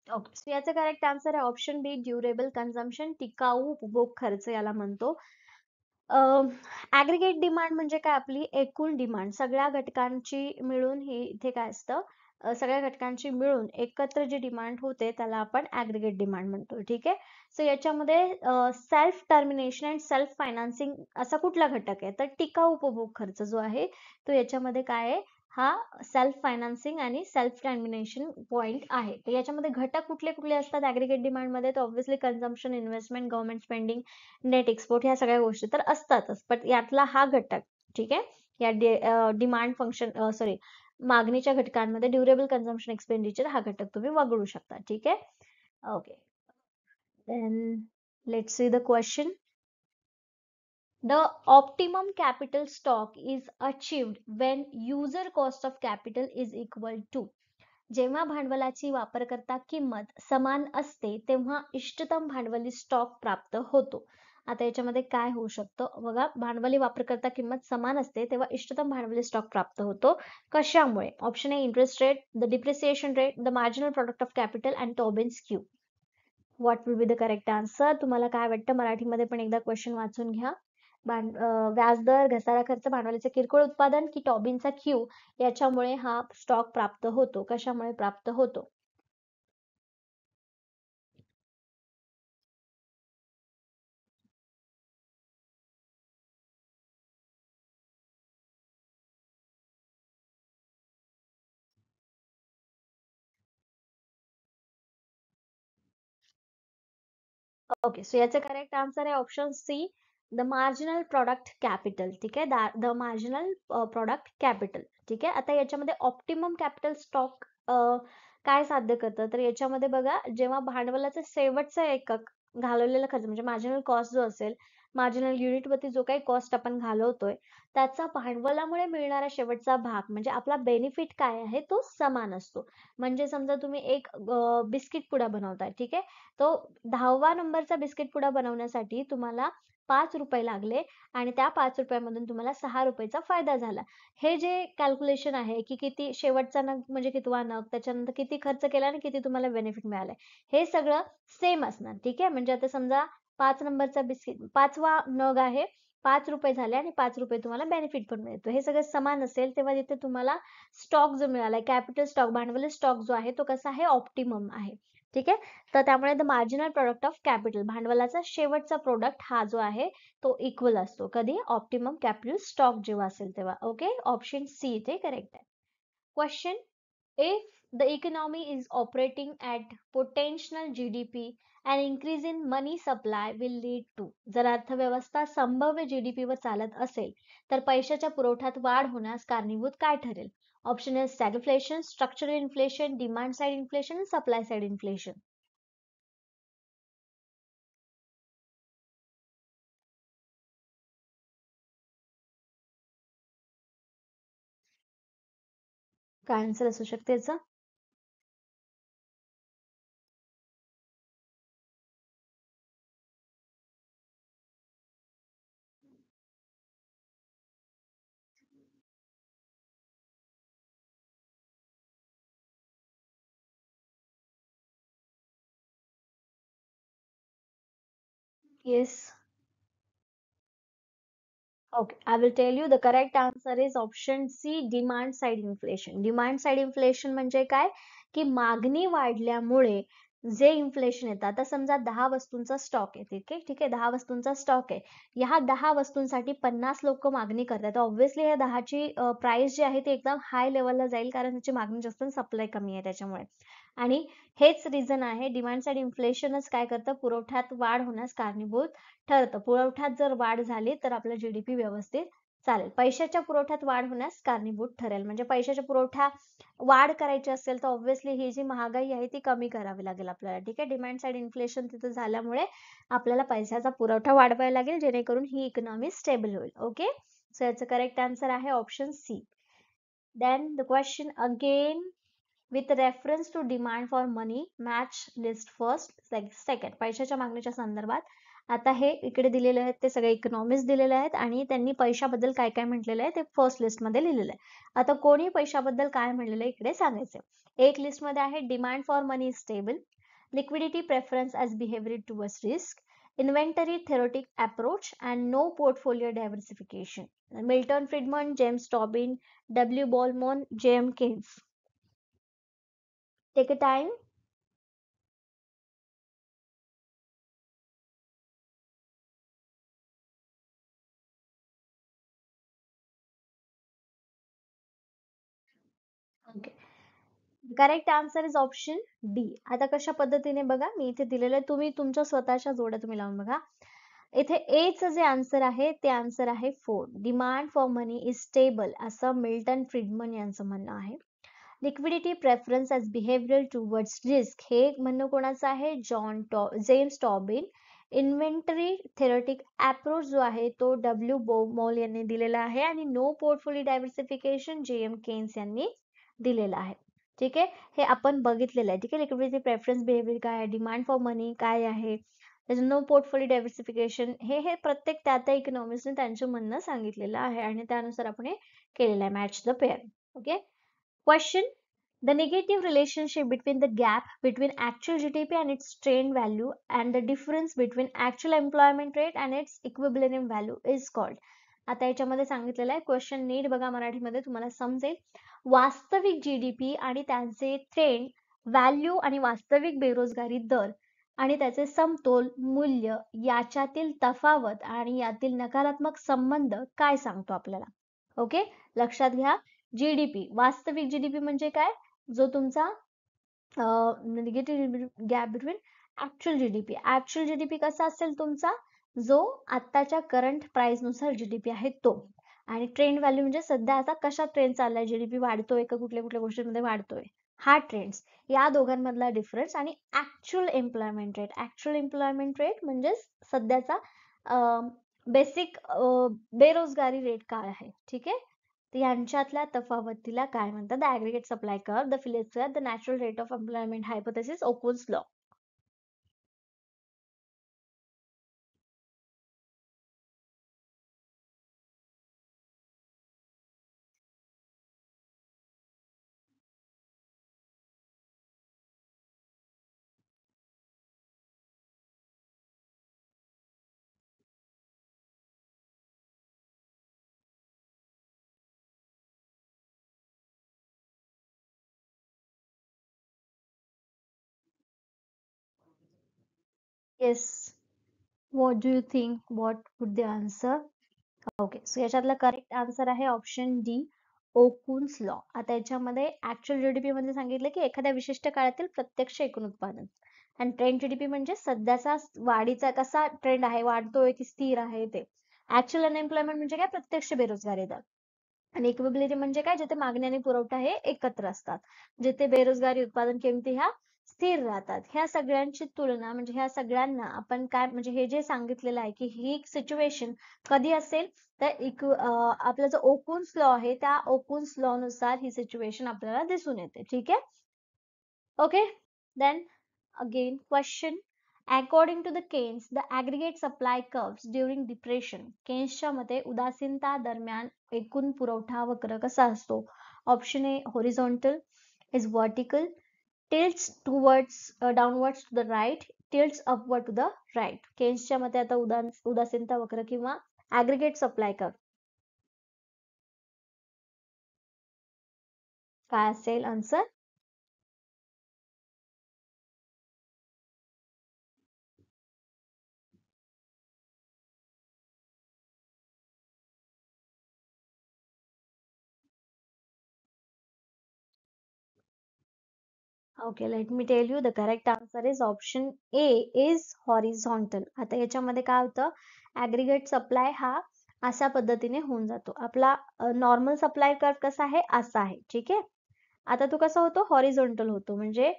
ओके, सो याचं करेक्ट आन्सर आहे ऑप्शन बी, ड्युरेबल कन्झम्पशन, टिकाऊ उपभोग खर्च याला म्हणतो. ऍग्रीगेट डिमांड म्हणजे काय, आपली एकूण डिमांड सगळ्या घटकांची मिळून ही इथे काय असतं, सगळ्या घटकांची मिळून एकत्र जी डिमांड होते त्याला आपण ऍग्रीगेट डिमांड म्हणतो. ठीक आहे, सो याच्यामध्ये self termination and self financing असा कुठला घटक आहे, तर टिकाऊ उपभोग खर्च जो आहे तो याच्यामध्ये काय आहे, हा सेल्फ फायनान्सिंग आणि सेल्फ टर्मिनेशन पॉइंट आहे. तर याच्यामध्ये घटक कुठले कुठले असतात ऍग्रीगेट डिमांड मध्ये, तर obviously consumption, investment, government spending, net export, ह्या सगळ्या गोष्टी तर असतातच, पण यातला हा घटक, ठीक आहे, या डिमांड फंक्शन सॉरी मागणीच्या घटकांमध्ये ड्युरेबल कन्झम्पशन एक्सपेंडिचर हा घटक तुम्ही वगळू शकता. ठीक आहे, okay, then let's see the question. The optimum capital stock is achieved when user cost of capital is equal to. जेव्हा भांडवलाची वापरकर्ता किंमत समान असते तेव्हा इष्टतम भांडवली स्टॉक प्राप्त होतो. आता याच्यामध्ये काय होऊ शकतं बघा, भांडवली वापरकर्ता किंमत समान असते तेव्हा इष्टतम भांडवली स्टॉक प्राप्त होतो. कशामुळे? Option A interest rate, the depreciation rate, the marginal product of capital and Tobin's Q. What will be the correct answer? तुम्हाला काय वाटतं? मराठीमध्ये पण एकदा क्वेश्चन वाचून घ्या. व्याजदर, घसारा खर्च, भांडवलाचे किरकोळ उत्पादन की टॉबिनचा क्यू याच्यामुळे हा स्टॉक प्राप्त होतो. कशामुळे प्राप्त होतो? ओके, सो याचं करेक्ट आन्सर आहे option C, the marginal product capital. ठीक आहे, द मार्जिनल प्रोडक्ट कॅपिटल. ठीक आहे, आता याच्यामध्ये ऑप्टिमम कॅपिटल स्टॉक काय साध्य करतं, तर याच्यामध्ये बघा, जेव्हा भांडवलाचा शेवटचा एकक घालवलेला खर्च म्हणजे मार्जिनल कॉस्ट जो असेल, मार्जिनल युनिट वरती जो काही कॉस्ट आपण घालवतोय त्याचा भांडवलामुळे मिळणारा शेवटचा भाग म्हणजे आपला बेनिफिट काय आहे तो समान असतो. म्हणजे समजा तुम्ही एक बिस्किट पुडा बनवताय, ठीक आहे, तो 10वा नंबरचा बिस्किट पुडा बनवण्यासाठी तुम्हाला 5 रुपये लागले आणि त्या 5 रुपयामधून तुम्हाला 6 रुपयाचा फायदा झाला. हे जे कॅल्क्युलेशन आहे की किती शेवटचा नग म्हणजे कितवा नग, त्याच्यानंतर किती खर्च केला आणि किती तुम्हाला बेनिफिट मिळालंय, हे सगळं सेम असणार. ठीक आहे, म्हणजे आता समजा 5 नंबरचा बिस्किट 5वा नग आहे, 5 रुपये झाले आणि 5 रुपये तुम्हाला बेनिफिट पण मिळतो, हे सगळं समान असेल तेव्हा तिथे तुम्हाला स्टॉक जो मिळालाय, कॅपिटल स्टॉक, भांडवली स्टॉक जो आहे तो कसा आहे, ऑप्टिमम आहे. ठीक आहे. तर त्यामुळे the marginal product of capital, भांडवलाचा शेवटचा प्रोडक्ट हा जो आहे तो इक्वल असतो कधी, ऑप्टिमम कॅपिटल स्टॉक जेव्हा असेल तेव्हा. ओके, ऑप्शन सी इथे करेक्ट आहे. Question, if the economy is operating at potential GDP, an increase in money supply will lead to, जर अर्थव्यवस्था संभाव्य जीडीपी वर चालत असेल तर पैशाच्या पुरवठ्यात वाढ होण्यास कारणीभूत काय ठरेल? ऑप्शन आहे stagflation, structural inflation, demand side inflation, supply side inflation. काय आन्सर असू शकते याचं? Yes. Okay, I will tell you the correct answer is option C, demand side inflation. Demand side inflation म्हणजे काय, की मागणी वाढल्यामुळे जे इन्फ्लेशन येतं, आता समजा 10 वस्तूंचा स्टॉक आहे, ठीक आहे, ठीक आहे, 10 वस्तूंचा स्टॉक आहे. ह्या 10 वस्तूंसाठी 50 लोक मागणी करतात, ऑब्व्हियसली ह्या 10ची प्राइस जी आहे ती एकदम हाय लेवलला जाईल, कारण त्याची मागणी जास्त सप्लाय कमी आहे त्याच्यामुळे. आणि हेच रिझन आहे, डिमांड साइड इन्फ्लेशनच काय करतं, पुरवठ्यात वाढ होण्यास कारणीभूत ठरतं. पुरवठ्यात जर वाढ झाली तर आपला जीडीपी व्यवस्थित चालेल. पैशाच्या पुरवठ्यात वाढ होण्यास कारणीभूत ठरेल, म्हणजे पैशाच्या पुरवठ्या वाढ करायची असेल तर ऑब्व्हियसली ही जी महागाई आहे ती कमी करावी लागेल आपल्याला. ठीक आहे, डिमांड साइड इन्फ्लेशन तिथं झाल्यामुळे आपल्याला पैशाचा पुरवठा वाढवायला लागेल, जेणेकरून ही इकॉनॉमी स्टेबल होईल. ओके, सो याचं करेक्ट आन्सर आहे option C. Then the question again, with reference to demand for money, match list first, second. पैशाच्या मागणीच्या संदर्भात आता हे इकडे दिलेले आहेत ते सगळे इकॉनॉमिक्स दिलेले आहेत आणि त्यांनी पैशाबद्दल काय काय म्हटलेलं आहे ते फर्स्ट लिस्ट मध्ये लिहिलेलं आहे. आता कोणी पैशाबद्दल काय म्हटलेलं आहे इकडे सांगायचं. एक लिस्ट मध्ये आहे demand for money stable, liquidity preference as behavior towards risk, inventory theoretic approach, and no portfolio diversification. Milton Friedman, James Tobin, W. Ballmon, J.M. Keynes. Take a time. Okay, correct answer is option D. आता कशा पद्धतीने बघा, मी इथे दिलेलं आहे, तुम्ही तुमच्या स्वतःच्या जोड्या तुम्ही लावून बघा. इथे ए चं जे आन्सर आहे ते आन्सर आहे 4, demand for money is stable, असं मिल्टन फ्रीडमन यांचं म्हणणं आहे. Liquidity preference as behavioural towards risk, हे म्हणणं कोणाचं आहे, James Tobin. Inventory theoretic approach जो आहे तो डब्ल्यू मॉल यांनी दिलेला आहे आणि no portfolio diversification J M. Keynes यांनी दिलेला आहे. ठीक आहे, हे आपण बघितलेलं आहे. ठीक आहे, लिक्विडिटी प्रेफरन्स बिहेवियर काय आहे, डिमांड फॉर मनी काय आहे, त्याचं नो पोर्टफोलिओ डायव्हर्सिफिकेशन, हे हे प्रत्येक त्या इकॉनॉमिक्सने त्यांचं म्हणणं सांगितलेलं आहे आणि त्यानुसार आपण हे केलेलं आहे, match the pair. Okay, question, the negative relationship between the gap between actual GDP and its trend value and the difference between actual employment rate and its equilibrium value is called. आता याच्यामध्ये सांगितलेलं आहे, question नीट बघा, मराठीमध्ये तुम्हाला समजेल. वास्तविक GDP आणि त्यांचे ट्रेंड व्हॅल्यू आणि वास्तविक बेरोजगारी दर आणि त्याचे समतोल मूल्य याच्यातील तफावत आणि यातील नकारात्मक संबंध काय सांगतो आपल्याला. ओके, लक्षात घ्या, जीडीपी, वास्तविक जीडीपी म्हणजे काय, जो तुमचा negative gap between actual GDP. Actual GDP कसा असेल तुमचा, जो आत्ताच्या करंट प्राइस नुसार जीडीपी आहे तो. आणि ट्रेंड व्हॅल्यू म्हणजे सध्या आता कशा ट्रेंड चाललाय, जीडीपी वाढतोय का कुठल्या कुठल्या गोष्टींमध्ये वाढतोय, हा ट्रेंड्स. या दोघांमधला डिफरन्स. आणि actual employment rate, actual employment rate म्हणजे सध्याचा बेसिक बेरोजगारी रेट काय आहे. ठीक आहे, तर यांच्यातल्या तफावतीला काय म्हणतात, the aggregate supply curve, the Phillips curve, the natural rate of employment hypothesis, Okun's law. Yes. What do you think what would the answer? Okay, so याच्यातला करेक्ट आन्सर आहे ऑप्शन डी, ओकुन्स लॉ. आता याच्यामध्ये actual GDP मध्ये सांगितलं की एखाद्या विशिष्ट काळातील प्रत्यक्ष एकूण उत्पादन, आणि ट्रेंड जीडीपी म्हणजे सध्याचा वाढीचा कसा ट्रेंड आहे, वाढतोय की स्थिर आहे ते. ऍक्च्युअल अनएम्प्लॉयमेंट म्हणजे काय, प्रत्यक्ष बेरोजगारी दर. आणि इक्विबिलिटी म्हणजे काय, जिथे मागणी आणि पुरवठा हे एकत्र असतात, जिथे बेरोजगारी, उत्पादन किमती ह्या स्थिर राहतात. ह्या सगळ्यांची तुलना म्हणजे ह्या सगळ्यांना आपण काय म्हणजे हे जे सांगितलेलं आहे की ही सिच्युएशन कधी असेल, तर आपला जो ओकुन्स लॉ आहे त्या ओकुन्स लॉ नुसार ही सिच्युएशन आपल्याला दिसून येते. ठीक आहे. Okay, then again question. According to the Keynes, the aggregate supply curves during depression. केन्सच्या मते उदासीनता दरम्यान एकूण पुरवठा वक्र कसा असतो? Option A horizontal, is vertical, tilts towards downwards to the right, tilts upward to the right. केन्सच्या मते आता उदासीनता वक्र किंवा aggregate supply curve काय असेल answer? Okay, let me tell you the correct answer is option A is horizontal. आता याच्यामध्ये काय होतं, ऍग्रीगेट सप्लाय हा अशा पद्धतीने होऊन जातो. आपला नॉर्मल सप्लाय कर्व कसा आहे, असा आहे. ठीक आहे. आता तो कसा होतो, हॉरिझॉन्टल होतो, म्हणजे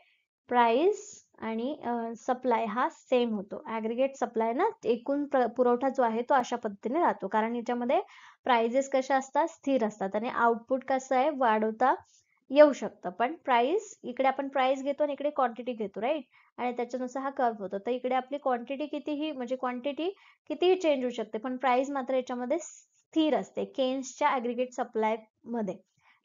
प्राइस आणि सप्लाय हा सेम होतो. ऍग्रीगेट सप्लाय ना, एकूण पुरवठा जो आहे तो अशा पद्धतीने राहतो, कारण याच्यामध्ये प्राइजेस कशा असतात, स्थिर असतात, आणि आउटपुट कसं आहे, वाढवता येऊ शकतं. पण प्राइस इकडे आपण प्राइस घेतो आणि इकडे क्वांटिटी घेतो, राईट, आणि त्याच्यानुसार हा कर्व होतो. तर इकडे आपली क्वांटिटी कितीही म्हणजे क्वांटिटी कितीही चेंज होऊ शकते, पण प्राइस मात्र याच्यामध्ये स्थिर असते केन्सच्या ऍग्रीगेट सप्लाय मध्ये.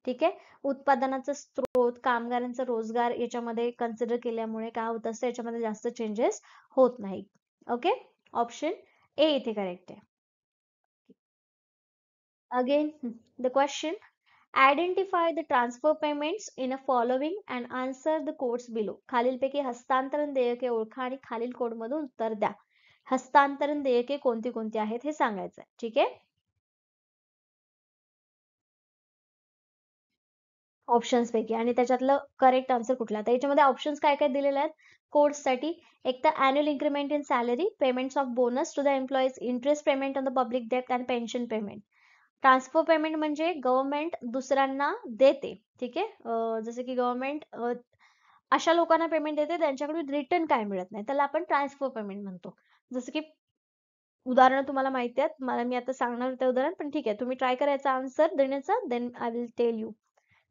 ठीक आहे. उत्पादनाचा स्त्रोत, कामगारांचा रोजगार याच्यामध्ये कन्सिडर केल्यामुळे काय होत असतं, याच्यामध्ये जास्त चेंजेस होत नाही. ओके, ऑप्शन ए इथे करेक्ट आहे. Again the question, identify the transfer payments in a following and answer the codes below. खालीलपैकी हस्तांतरण देयके ओळखा आणि खालील कोड मधून उत्तर द्या. हस्तांतरण देयके कोणती कोणती आहेत हे सांगायचं आहे. ठीक आहे. ऑप्शन्स पैकी आणि त्याच्यातलं करेक्ट आन्सर कुठला. तर याच्यामध्ये ऑप्शन्स काय काय दिलेले आहेत कोर्स साठी? एक तर annual increment in salary, payments of bonus to the employees, interest payment on the public debt and pension payment. Transfer payment म्हणजे गव्हर्नमेंट दुसऱ्यांना देते. ठीक आहे. जसं की गव्हर्नमेंट अशा लोकांना पेमेंट देते त्यांच्याकडून रिटर्न काय मिळत नाही, त्याला आपण ट्रान्सफर पेमेंट म्हणतो. जसं की उदाहरण तुम्हाला माहिती आहेत, मला मी आता सांगणार होते उदाहरण, पण ठीक आहे, तुम्ही ट्राय करायचा आन्सर देण्याचा, then I will tell you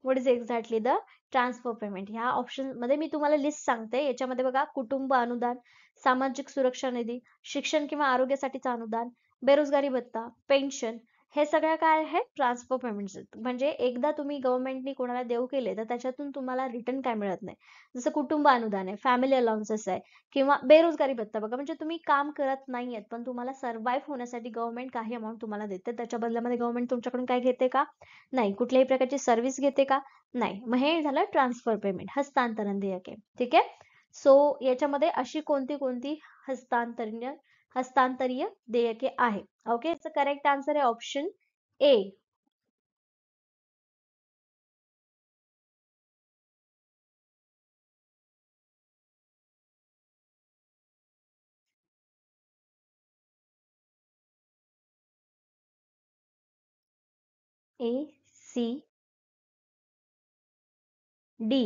what is exactly the transfer payment. ह्या ऑप्शन मध्ये मी तुम्हाला लिस्ट सांगते. याच्यामध्ये बघा, कुटुंब अनुदान, सामाजिक सुरक्षा निधी, शिक्षण किंवा आरोग्यासाठीचं अनुदान, बेरोजगारी भत्ता, पेन्शन, हे सगळ्या काय आहे, ट्रान्सफर पेमेंट. म्हणजे एकदा तुम्ही गव्हर्नमेंटनी कोणाला देऊ केले तर त्याच्यातून तुम्हाला रिटर्न काय मिळत नाही. जसं कुटुंब अनुदान आहे, फॅमिली अलाउन्सेस आहे, किंवा बेरोजगारी भत्ता बघा, म्हणजे तुम्ही काम करत नाहीयेत पण तुम्हाला सर्व्हाइव्ह होण्यासाठी गव्हर्नमेंट काही अमाऊंट तुम्हाला देते, त्याच्या बदल्यामध्ये गव्हर्नमेंट तुमच्याकडून काय घेते का? नाही. कुठल्याही प्रकारची सर्व्हिस घेते का? नाही. मग हे झालं ट्रान्सफर पेमेंट, हस्तांतरण देयके. ठीक आहे. सो याच्यामध्ये अशी कोणती कोणती हस्तांतरीय देयके आहे? ओके, याचं करेक्ट आन्सर आहे option A. A, C, D.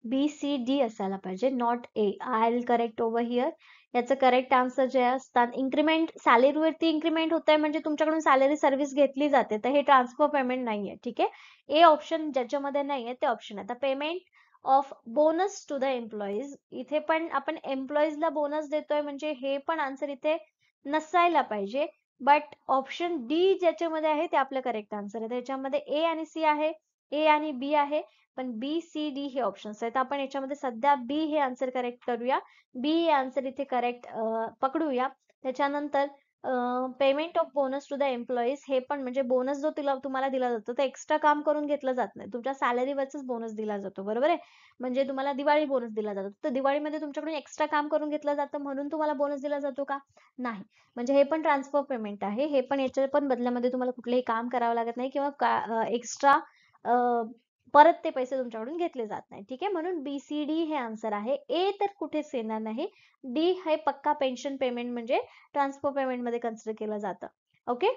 B, C, D असायला पाहिजे, not A. I will correct over here. याचं करेक्ट आन्सर जे असतात, इन्क्रीमेंट सॅलरीवरती इन्क्रीमेंट होत आहे म्हणजे तुमच्याकडून सॅलरी सर्व्हिस घेतली जाते, तर हे ट्रान्सफर पेमेंट नाहीये. ठीक आहे. ए ऑप्शन ज्याच्यामध्ये नाहीये ते ऑप्शन आहे. आता payment of bonus to the employees, इथे पण आपण एम्प्लॉईजला बोनस देतोय म्हणजे हे पण आन्सर इथे नसायला पाहिजे. बट ऑप्शन डी ज्याच्यामध्ये आहे ते आपलं करेक्ट आन्सर आहे. त्याच्यामध्ये ए आणि सी आहे, ए आणि बी आहे, पण बी, सी, डी हे ऑप्शन्स आहेत. आपण याच्यामध्ये सध्या बी हे आन्सर करेक्ट करूया. बी हे आन्सर इथे करेक्ट पकडूया. त्याच्यानंतर payment of bonus to the employees, हे पण म्हणजे बोनस जो तुम्हाला दिला जातो ते एक्स्ट्रा काम करून घेतलं जात नाही, तुमच्या सॅलरीवरच बोनस दिला जातो, बरोबर आहे. म्हणजे तुम्हाला दिवाळी बोनस दिला जातो, तर दिवाळीमध्ये तुमच्याकडून एक्स्ट्रा काम करून घेतलं जातं म्हणून तुम्हाला बोनस दिला जातो का? नाही. म्हणजे हे पण ट्रान्सफर पेमेंट आहे, हे पण याच्या पण बदल्यामध्ये तुम्हाला कुठलेही काम करावं लागत नाही किंवा एक्स्ट्रा परत ते पैसे तुमच्याकडून घेतले जात नाही. ठीक आहे, म्हणून BCD हे आन्सर आहे. ए तर कुठेच येणार नाही. डी हे पक्का पेन्शन पेमेंट म्हणजे ट्रान्सफर पेमेंट मध्ये कन्सिडर केलं जातं. Okay,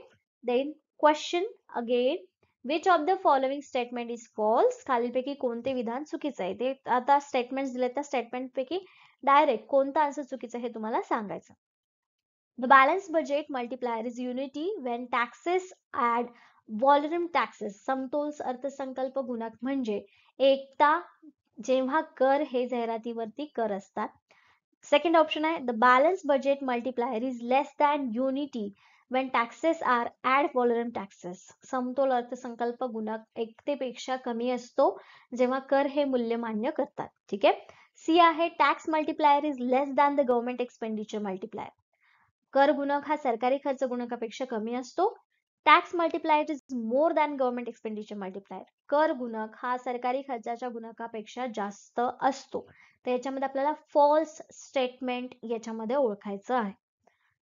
then question again, which of the following statement is false, खालीलपैकी कोणते विधान चुकीचं आहे. ते आता स्टेटमेंट दिले, त्या स्टेटमेंट पैकी डायरेक्ट कोणता आन्सर चुकीचं हे तुम्हाला सांगायचं. The balanced budget multiplier is unity when taxes add volume taxes. समतोल अर्थसंकल्प गुणक म्हणजे एकता जेव्हा कर हे जाहिरातीवरती कर असतात. सेकंड ऑप्शन आहे the balance budget multiplier is less than unity when taxes are ad valorem taxes. समतोल अर्थसंकल्प गुणक एकतेपेक्षा कमी असतो जेव्हा कर हे मूल्य मान्य करतात. ठीक आहे. सी आहे tax multiplier is less than the government expenditure multiplier. कर गुणक हा सरकारी खर्च गुणकापेक्षा कमी असतो. Tax multiplier is more than government expenditure multiplier. कर गुणक हा सरकारी खर्चाच्या गुणकापेक्षा जास्त असतो. तर याच्यामध्ये आपल्याला फॉल्स स्टेटमेंट याच्यामध्ये ओळखायचं आहे.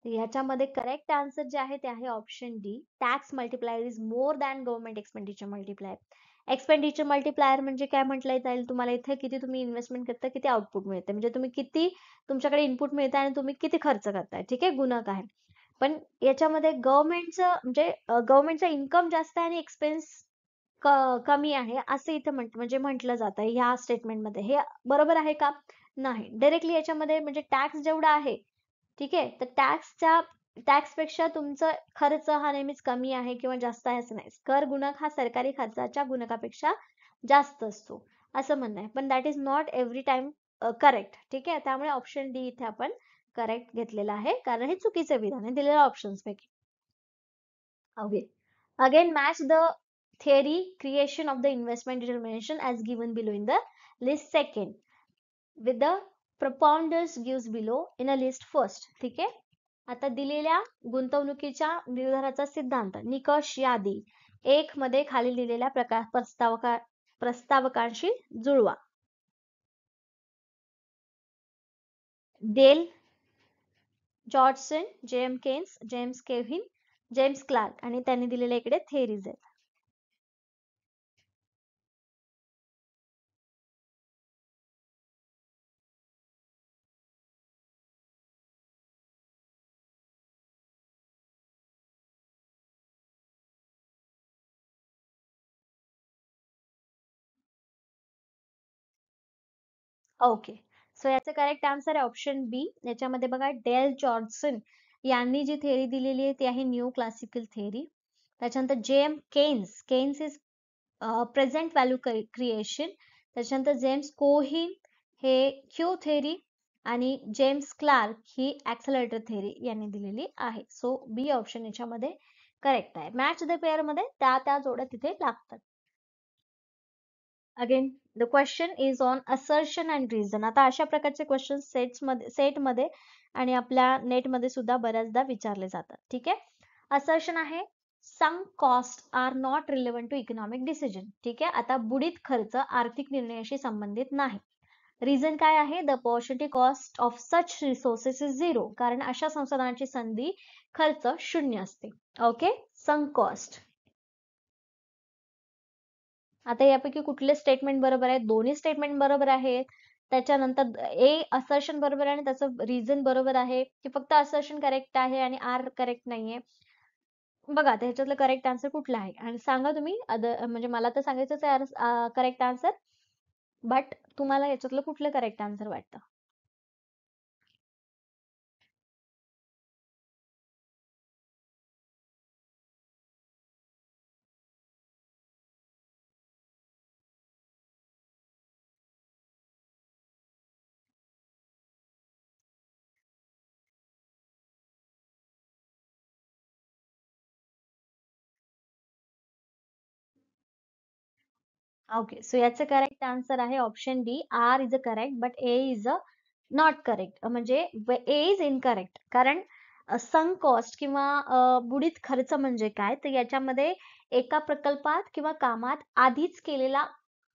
याच्यामध्ये करेक्ट आन्सर जे आहे ते आहे option D, tax multiplier is more than government expenditure multiplier. Expenditure multiplier म्हणजे काय म्हटलं जाईल तुम्हाला, इथे किती तुम्ही इन्व्हेस्टमेंट करता, किती आउटपुट मिळते, म्हणजे तुम्ही किती तुमच्याकडे इनपुट मिळते आणि तुम्ही किती खर्च करताय. ठीक आहे, गुणक आहे. पण याच्यामध्ये गव्हर्नमेंटचं म्हणजे गव्हर्नमेंटचा इन्कम जास्त आहे आणि एक्सपेन्स कमी आहे असं इथं म्हणजे म्हटलं जातं ह्या स्टेटमेंटमध्ये. हे बरोबर आहे का? नाही. डायरेक्टली याच्यामध्ये म्हणजे टॅक्स जेवढा आहे, ठीक आहे, तर टॅक्सपेक्षा तुमचा खर्च हा नेहमीच कमी आहे किंवा जास्त आहे असं नाही. कर गुणक हा सरकारी खर्चाच्या गुणकापेक्षा जास्त असतो असं म्हणणं आहे. पण that is not every time correct. ठीक आहे, त्यामुळे ऑप्शन डी इथे आपण करेक्ट घेतलेला आहे, कारण हे चुकीचं विधान आहे दिलेल्या ऑप्शन्स पैकी. Okay, again match the theory creation of the investment determination as given below in the list second with the propounders gives below in a list first. ठीक आहे, आता दिलेल्या गुंतवणुकीच्या निर्धाराचा सिद्धांत निकष यादी एक मध्ये खाली दिलेल्या प्रस्तावकांशी जुळवा. Dale Jorgenson, J M Keynes, James Kevin, James Clark आणि त्यांनी दिलेल्या इकडे थेअरीज आहेत. ओके, सो याचं करेक्ट आन्सर आहे ऑप्शन बी. याच्यामध्ये बघा डेल जॉर्जसन यांनी जी थेअरी दिलेली आहे ती आहे न्यू क्लासिकल थेअरी. त्याच्यानंतर J M Keynes, Keynes is present value creation. त्याच्यानंतर जेम्स कोहिन हे क्यू थेअरी आणि जेम्स क्लार्क ही ऍक्सलरेटर थेअरी यांनी दिलेली आहे. सो बी ऑप्शन याच्यामध्ये करेक्ट आहे. मॅच द पेअर मध्ये त्या जोड्या तिथे लागतात. Again the question is on assertion and reason. आता अशा प्रकारचे क्वेश्चन सेटमध्ये आणि आपल्या नेटमध्ये सुद्धा बऱ्याचदा विचारले जातात. ठीक आहे, असर्शन आहे sunk cost are not relevant to economic decision. ठीक आहे, आता बुडीत खर्च आर्थिक निर्णयाशी संबंधित नाही. रिझन काय आहे, the opportunity cost of such resources is zero, कारण अशा संसाधनाची संधी खर्च शून्य असते. Okay, sunk cost. आता यापैकी कुठले स्टेटमेंट बरोबर आहे? दोन्ही स्टेटमेंट बरोबर आहेत. त्याच्यानंतर ए असर्शन बरोबर आहे आणि त्याचं रिझन बरोबर आहे की फक्त असर्शन करेक्ट आहे आणि आर करेक्ट नाहीये? बघा आता ह्याच्यातलं करेक्ट आन्सर कुठला आहे आणि सांगा तुम्ही. म्हणजे मला तर सांगायचंच आहे करेक्ट आन्सर, बट तुम्हाला याच्यातलं कुठलं करेक्ट आन्सर वाटतं? ओके, सो याचं करेक्ट आन्सर आहे option D, R is a correct but A is a not correct. म्हणजे ए इज इनकरेक्ट, कारण संक कॉस्ट किंवा बुडीत खर्च म्हणजे काय, तर याच्यामध्ये एका प्रकल्पात किंवा कामात आधीच केलेला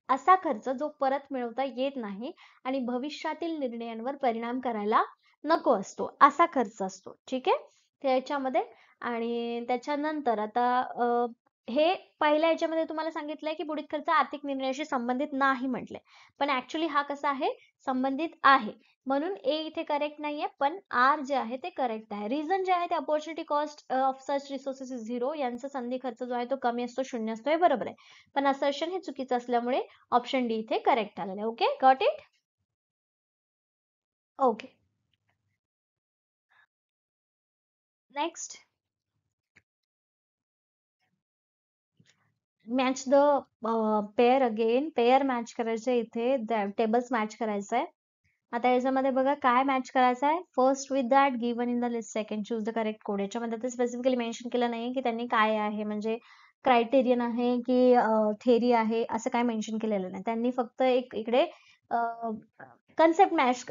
असा खर्च जो परत मिळवता येत नाही आणि भविष्यातील निर्णयांवर परिणाम करायला नको असतो, असा खर्च असतो. ठीक आहे. त्याच्यामध्ये आणि त्याच्यानंतर आता हे पहिल्या याच्यामध्ये तुम्हाला सांगितलंय की बुडीत खर्च आर्थिक निर्णयाशी संबंधित नाही म्हटलंय, पण ऍक्च्युली हा कसा आहे, संबंधित आहे. म्हणून ए इथे करेक्ट नाहीये, पण आर जे आहे ते करेक्ट आहे. रिझन जे आहे ते opportunity cost of such resources is zero, यांचा संधी खर्च जो आहे तो कमी असतो, शून्य असतो, हे बरोबर आहे. पण असर्शन हे चुकीचं असल्यामुळे ऑप्शन डी इथे करेक्ट आलेलं आहे. Okay, got it. Okay, next. Match the pair again. Pair match करायचे इथे, टेबल्स मॅच करायचंय. आता याच्यामध्ये बघा काय मॅच करायचं आहे. First with that given in the list, second choose the correct code. याच्यामध्ये ते स्पेसिफिकली मेन्शन केलं नाही की त्यांनी काय आहे, म्हणजे क्रायटेरियन आहे की थेरी आहे, असं काय मेन्शन केलेलं नाही. त्यांनी फक्त एक इकडे कन्सेप्ट मॅच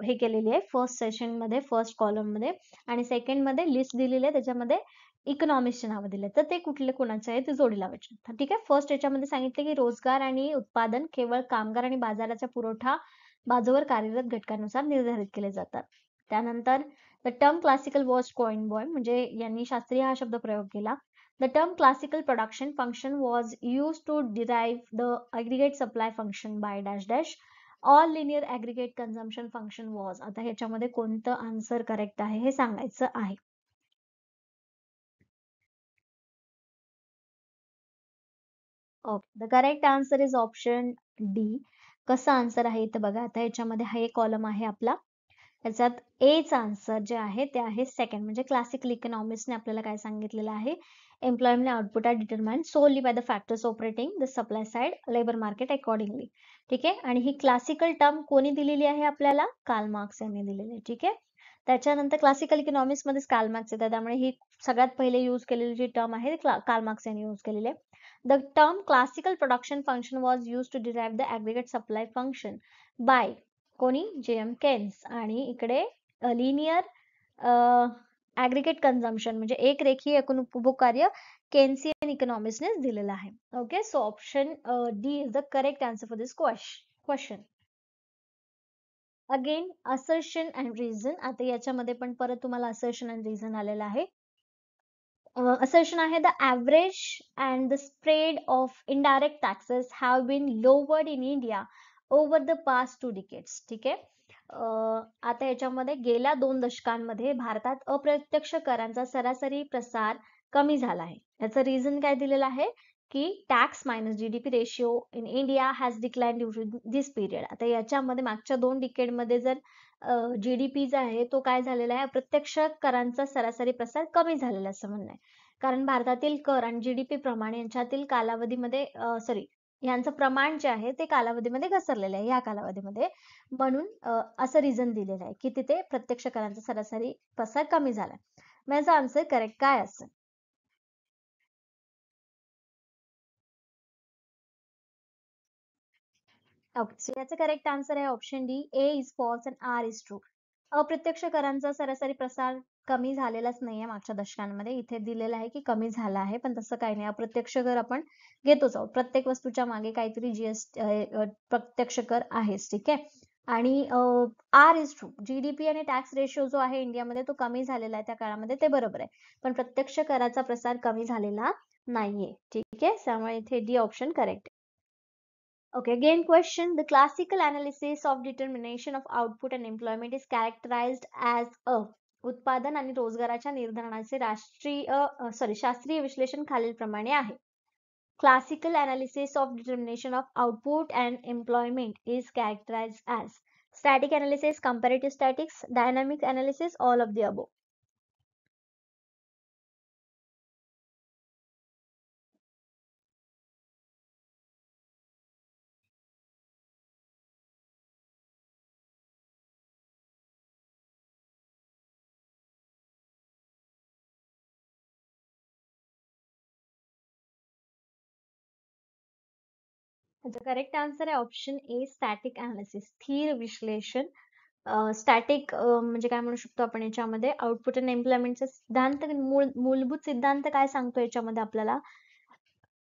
हे केलेली आहे फर्स्ट सेशन मध्ये, फर्स्ट कॉलम मध्ये, आणि सेकंड मध्ये लिस्ट दिलेली आहे, त्याच्यामध्ये इकॉनॉमिक्सचे नाव दिले, तर ते कुठले कोणाचे आहे ते जोडी लावायचे. ठीक आहे. फर्स्ट याच्यामध्ये सांगितले की रोजगार आणि उत्पादन केवळ कामगार आणि बाजाराचा पुरवठा बाजूवर कार्यरत घटकांनुसार निर्धारित केले जातात. त्यानंतर the term classical was coin by, म्हणजे यांनी शास्त्रीय हा शब्द प्रयोग केला. The term classical production function was use to derive the aggregate supply function by dash dash. All linear aggregate consumption function was. आता ह्याच्यामध्ये कोणतं आन्सर करेक्ट आहे हे सांगायचं आहे. Okay, the correct answer is option D. कसं answer आहे इथं बघा. आता याच्यामध्ये हा एक कॉलम आहे आपला, त्याच्यात ए चा आन्सर जे आहे ते आहे सेकंड, म्हणजे क्लासिकल इकॉनॉमिक्सने आपल्याला काय सांगितलेलं आहे, employment output are determined solely by the factors operating the supply side labour market accordingly. ठीक आहे. आणि ही क्लासिकल टर्म कोणी दिलेली आहे आपल्याला, कार्ल मार्क्स यांनी दिलेली आहे. ठीक आहे. त्याच्यानंतर क्लासिकल इकॉनॉमिक्स मध्ये कार्ल मार्क्स येतात, त्यामुळे ही सगळ्यात पहिले युज केलेली जी टर्म आहे कार्ल मार्क्स यांनी युज केलेली आहे. The term classical production function was use to derive the aggregate supply function by कोणी, जे एम केन्स. आणि इकडे लिनियर ऍग्रिगेट कन्झम्पशन म्हणजे एक रेखीय एकूण उपभोग कार्य केन्सियन इकॉनॉमिक्सने दिलेलं आहे. Okay, so option D is the correct answer for this question. Again assertion and reason. आता याच्यामध्ये पण परत तुम्हाला असर्शन अँड रिझन आलेलं आहे. Assertion आहे the average and the spread of indirect taxes have been lowered in India over the past 2 decades. ठीक आहे. आता याच्यामध्ये गेल्या 2 दशकांमध्ये भारतात अप्रत्यक्ष करांचा सरासरी प्रसार कमी झाला आहे. याचं रिझन काय दिलेलं आहे की tax minus GDP ratio in India has decline during this period. आता याच्यामध्ये मागच्या 2 डिकेडमध्ये जर जीडीपी जो आहे तो काय झालेला आहे, अप्रत्यक्ष करांचा सरासरी प्रसार कमी झालेला असं म्हणणं आहे. कारण भारतातील कर आणि जीडीपी प्रमाण यांच्यातील कालावधीमध्ये यांचं प्रमाण जे आहे ते कालावधीमध्ये घसरलेलं आहे या कालावधीमध्ये. म्हणून असं रिझन दिलेलं आहे की तिथे प्रत्यक्ष करांचा सरासरी प्रसार कमी झाला. माझा आन्सर करेक्ट काय असेल? ओके, सो याचं करेक्ट आन्सर आहे option D. A is false and R is true. अप्रत्यक्ष करांचा सरासरी प्रसार कमी झालेलाच नाहीये मागच्या दशकांमध्ये. इथे दिलेलं आहे की कमी झाला आहे, पण तसं काही नाही. अप्रत्यक्ष कर आपण घेतोच आहोत. प्रत्येक वस्तूच्या मागे काहीतरी प्रत्यक्ष कर आहेच. ठीक आहे. आणि आर इज ट्रू. जीडीपी आणि टॅक्स रेशिओ जो आहे इंडियामध्ये तो कमी झालेला आहे त्या काळामध्ये, ते बरोबर आहे. पण प्रत्यक्ष कराचा प्रसार कमी झालेला नाहीये. ठीक आहे. त्यामुळे इथे D option correct. Okay, again question. The classical analysis of determination of output and employment is characterized as a उत्पादन आणि रोजगाराच्या निर्धारणाचे शास्त्रीय विश्लेषण खालीलप्रमाणे आहे. Classical analysis of determination of output and employment is characterized as static analysis, comparative statics, dynamic analysis, all of the above. The correct answer is option A, static analysis, स्थिर विश्लेषण. Static म्हणजे काय म्हणू शकतो आपण याच्यामध्ये आउटपुट अँड एम्प्लॉयमेंटचा सिद्धांत मूलभूत सिद्धांत काय सांगतो याच्यामध्ये आपल्याला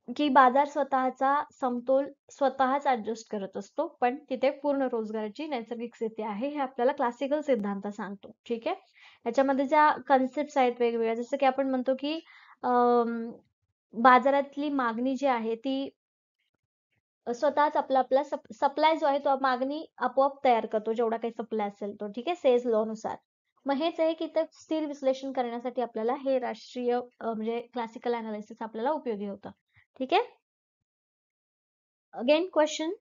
की बाजार स्वतःचा समतोल स्वतःच ऍडजस्ट करत असतो, पण तिथे पूर्ण रोजगाराची नैसर्गिक स्थिती आहे हे आपल्याला क्लासिकल सिद्धांत सांगतो. ठीक आहे. याच्यामध्ये ज्या कन्सेप्ट आहेत वेगवेगळ्या, जसं की आपण म्हणतो की बाजारातली मागणी जी आहे ती स्वतःच आपला सप्लाय जो आहे तो मागणी आपोआप तयार करतो, जेवढा काही सप्लाय असेल तो. ठीक आहे, सेल्स लॉ नुसार. मग हेच आहे की ते स्थिर विश्लेषण करण्यासाठी आपल्याला हे राष्ट्रीय म्हणजे क्लासिकल अनालिसिस आपल्याला उपयोगी होतं. ठीक आहे. Again question,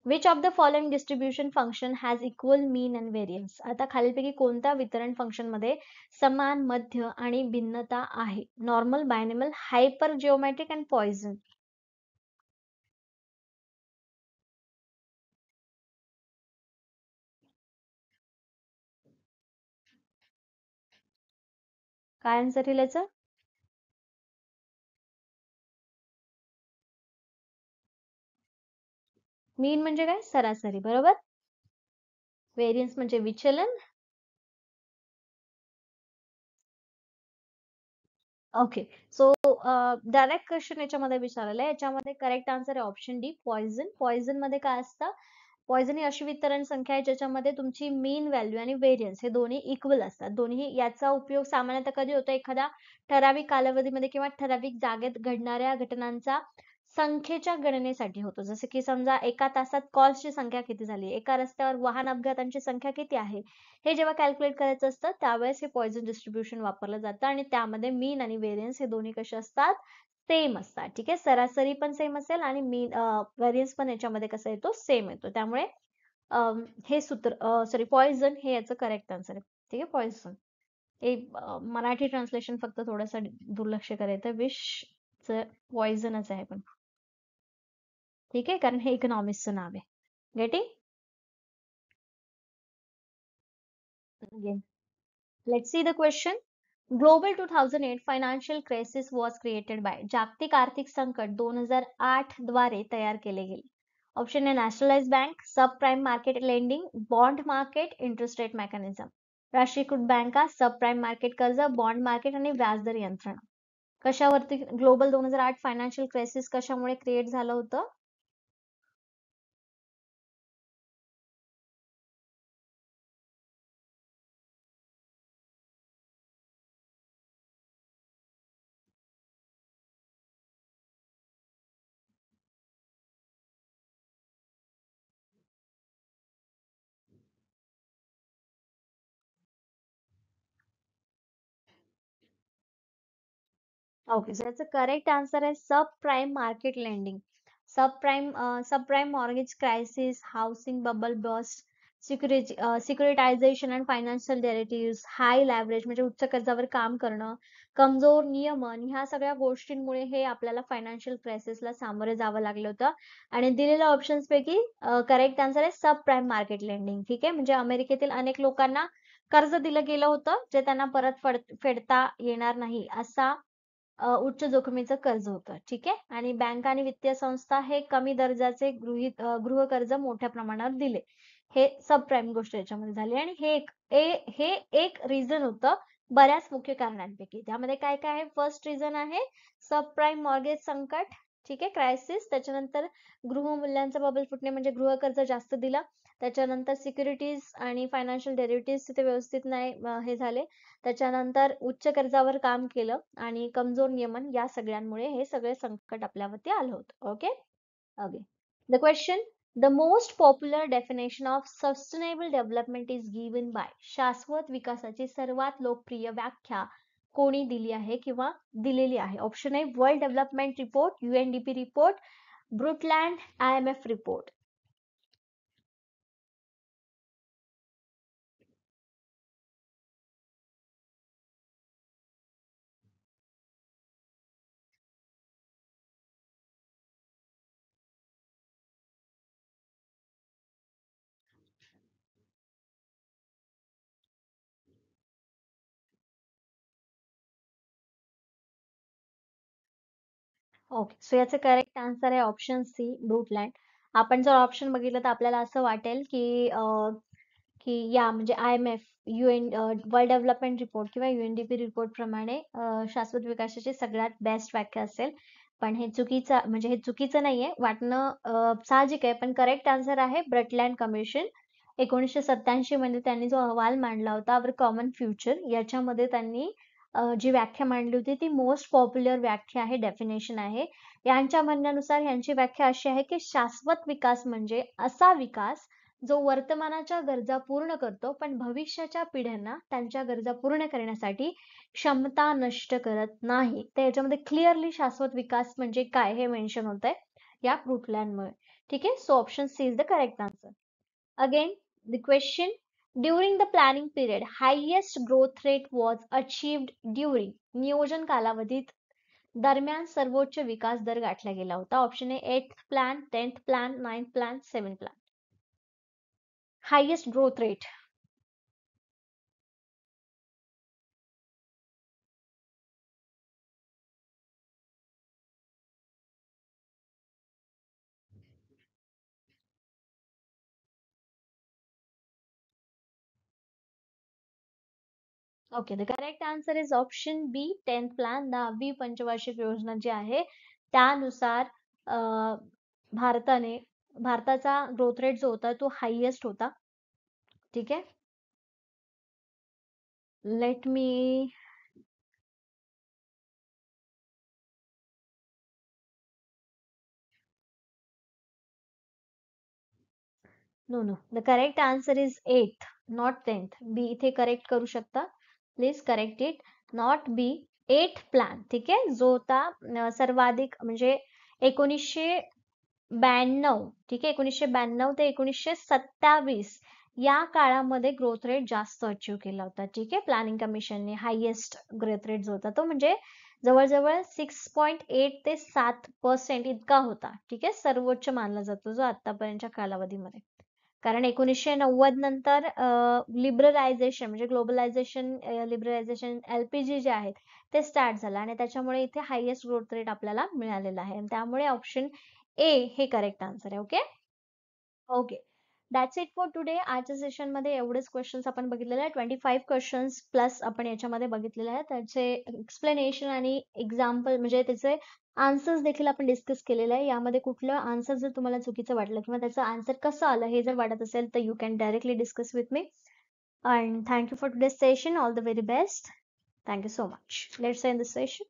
which of the following distribution function has equal mean and variance? आता खालीलपैकी कोणत्या वितरण फंक्शन मध्ये समान मध्य आणि भिन्नता आहे? Normal, binomial, hyper geometric and Poisson. काय आन्सर येईल याचं? मीन म्हणजे काय? सरासरी, बरोबर. व्हेरियन्स म्हणजे विचलन. ओके, सो डायरेक्ट क्वेश्चन याच्यामध्ये विचारलेला आहे. याच्यामध्ये करेक्ट आन्सर आहे ऑप्शन डी, पॉइझन. पॉइझन मध्ये काय असतं? पॉइझन ही अशी वितरण संख्या आहे ज्याच्यामध्ये तुमची मीन व्हॅल्यू आणि व्हेरियन्स हे दोन्ही इक्वल असतात. दोन्ही याचा उपयोग सामान्यतः कधी होतो? एखाद्या ठराविक कालावधीमध्ये किंवा ठराविक जागेत घडणाऱ्या घटनांचा संख्येच्या गणनेसाठी होतो. जसं की समजा एका तासात कॉल्सची संख्या किती झाली, एका रस्त्यावर वाहन अपघातांची संख्या किती आहे, हे जेव्हा कॅल्क्युलेट करायचं असतं त्यावेळेस हे पॉइझन डिस्ट्रीब्युशन वापरलं जातं आणि त्यामध्ये मीन आणि व्हेरियन्स हे दोन्ही कसे असतात? सेम असतात. ठीक आहे, सरासरी पण सेम असेल आणि मीन व्हेरियन्स पण याच्यामध्ये कसा येतो? सेम येतो. त्यामुळे हे सूत्र सॉरी पॉइझन हे याचं करेक्ट आन्सर आहे. ठीक आहे, पॉइझन हे मराठी ट्रान्सलेशन फक्त थोडंसं दुर्लक्ष करायचं, विष पॉइझनच आहे पण. ठीक आहे, कारण हे इकॉनॉमिक्सचं नाव आहे. Getting? Again, let's see the question. Global 2008 financial crisis was created by. जागतिक आर्थिक संकट 2008 द्वारे तयार केले गेले. ऑप्शन आहे nationalise bank, sub prime market lending, bond market, interest rate mechanism. राष्ट्रीयकृत बँका, सब प्राईम मार्केट कर्ज, बॉन्ड मार्केट आणि व्याजदर यंत्रणा. कशावरती ग्लोबल 2008 फायनान्शियल क्रायसिस कशामुळे क्रिएट झालं होतं? ओके, सो याचं करेक्ट आन्सर आहे sub prime market lending. Sub prime mortgage crisis, housing bubble bust, securitisation and financial derivative, high leverage म्हणजे उच्च कर्जावर काम करणं, कमजोर नियमन, ह्या सगळ्या गोष्टींमुळे हे आपल्याला फायनान्शियल क्रायसिसला सामोरे जावं लागलं होतं. आणि दिलेल्या ऑप्शन्स पैकी करेक्ट आन्सर आहे सब प्राईम मार्केट लेंडिंग. ठीक आहे, म्हणजे अमेरिकेतील अनेक लोकांना कर्ज दिलं गेलं होतं जे त्यांना परत फेडता येणार नाही असा उच्च जोखमीचं कर्ज होतं. ठीक आहे, आणि बँका आणि वित्तीय संस्था हे कमी दर्जाचे गृह कर्ज मोठ्या प्रमाणावर दिले. हे सब प्राईम गोष्ट याच्यामध्ये झाली आणि हे एक रिझन होतं बऱ्याच मुख्य कारणांपैकी. त्यामध्ये काय काय आहे? फर्स्ट रिझन आहे सब प्राईम मॉर्गेज संकट. ठीक आहे, क्रायसिस. त्याच्यानंतर गृहमूल्यांचा बबल फुटणे म्हणजे गृह कर्ज जास्त दिला. त्याच्यानंतर सिक्युरिटीज आणि फायनान्शियल डेरिव्हेटिव्ह तिथे व्यवस्थित नाही हे झाले. त्याच्यानंतर उच्च कर्जावर काम केलं आणि कमजोर नियमन, या सगळ्यांमुळे हे सगळे संकट आपल्यावरती आलं होतं. Okay. Okay, the question, the most popular definition of sustainable development is given by. शाश्वत विकासाची सर्वात लोकप्रिय व्याख्या कोणी दिली आहे किंवा दिलेली आहे? ऑप्शन आहे world development report, UNDP report, Brundtland, IMF report. Okay, so याचं करेक्ट आन्सर आहे ऑप्शन सी, ब्रूटलँड. आपण जर ऑप्शन बघितलं तर आपल्याला असं वाटेल की की या म्हणजे IMF, UN, world development report किंवा UNDP रिपोर्ट प्रमाणे शाश्वत विकासाची सगळ्यात बेस्ट व्याख्या असेल. पण हे चुकीचं म्हणजे हे चुकीचं नाहीये वाटणं साहजिक आहे, पण करेक्ट आन्सर आहे ब्रटलँड कमिशन. 1987 मध्ये त्यांनी जो अहवाल मांडला होता अवर कॉमन फ्युचर, याच्यामध्ये त्यांनी जी व्याख्या मांडली होती ती मोस्ट पॉप्युलर व्याख्या आहे, डेफिनेशन आहे. यांच्या म्हणण्यानुसार यांची व्याख्या अशी आहे की शाश्वत विकास म्हणजे असा विकास जो वर्तमानाच्या गरजा पूर्ण करतो पण भविष्याच्या पिढ्यांना त्यांच्या गरजा पूर्ण करण्यासाठी क्षमता नष्ट करत नाही. तर याच्यामध्ये क्लिअरली शाश्वत विकास म्हणजे काय हे मेन्शन होत आहे या ब्रुटलँडमुळे. ठीक आहे, so option C is the correct answer. Again the question, during the planning period highest growth rate was achieved during, नियोजन कालावधीत दरम्यान सर्वोच्च विकास दर गाठला गेला होता. Option A 8th plan, 10th plan, 9th plan, 7th plan. Highest growth rate. Okay, the correct answer is option B 10th plan. 10वी पंचवार्षिक योजना जी आहे त्यानुसार भारताने भारताचा ग्रोथ रेट जो होता तो हायेस्ट होता. ठीक आहे, let me, no no, the correct answer is 8th, not 10th. B इथे करेक्ट करू शकता, please correct it. Not B, 8th plan. ठीक आहे, जो होता सर्वाधिक म्हणजे 1992. ठीक आहे, 1992 ते 1927 या काळामध्ये ग्रोथ रेट जास्त अचीव केला होता. ठीक आहे, प्लॅनिंग कमिशनने हायेस्ट ग्रोथ रेट जो होता तो म्हणजे जवळजवळ 6.8 ते 7% इतका होता. ठीक आहे, सर्वोच्च मानला जातो जो आतापर्यंतच्या कालावधीमध्ये. कारण 1990 नंतर लिबरलायझेशन म्हणजे ग्लोबलायझेशन, लिबरलायझेशन, LPG जे आहेत ते स्टार्ट झालं आणि त्याच्यामुळे इथे हायेस्ट ग्रोथ रेट आपल्याला मिळालेला आहे. त्यामुळे ऑप्शन ए हे करेक्ट आन्सर आहे. Okay okay, that's it for today. आजच्या सेशन मध्ये एवढेच क्वेश्चन्स आपण बघितलेले आहे. 25 क्वेश्चन्स प्लस आपण याच्यामध्ये बघितलेले आहे. त्याचे एक्सप्लेनेशन आणि एक्झाम्पल म्हणजे त्याचे आन्सर्स देखील आपण डिस्कस केलेले आहे. यामध्ये कुठलं आन्सर जर तुम्हाला चुकीचं वाटलं किंवा त्याचं आन्सर कसं आलं हे जर वाटत असेल तर you can directly discuss with me. And thank you for today session. All the very best. Thank you so much. Let's end this session.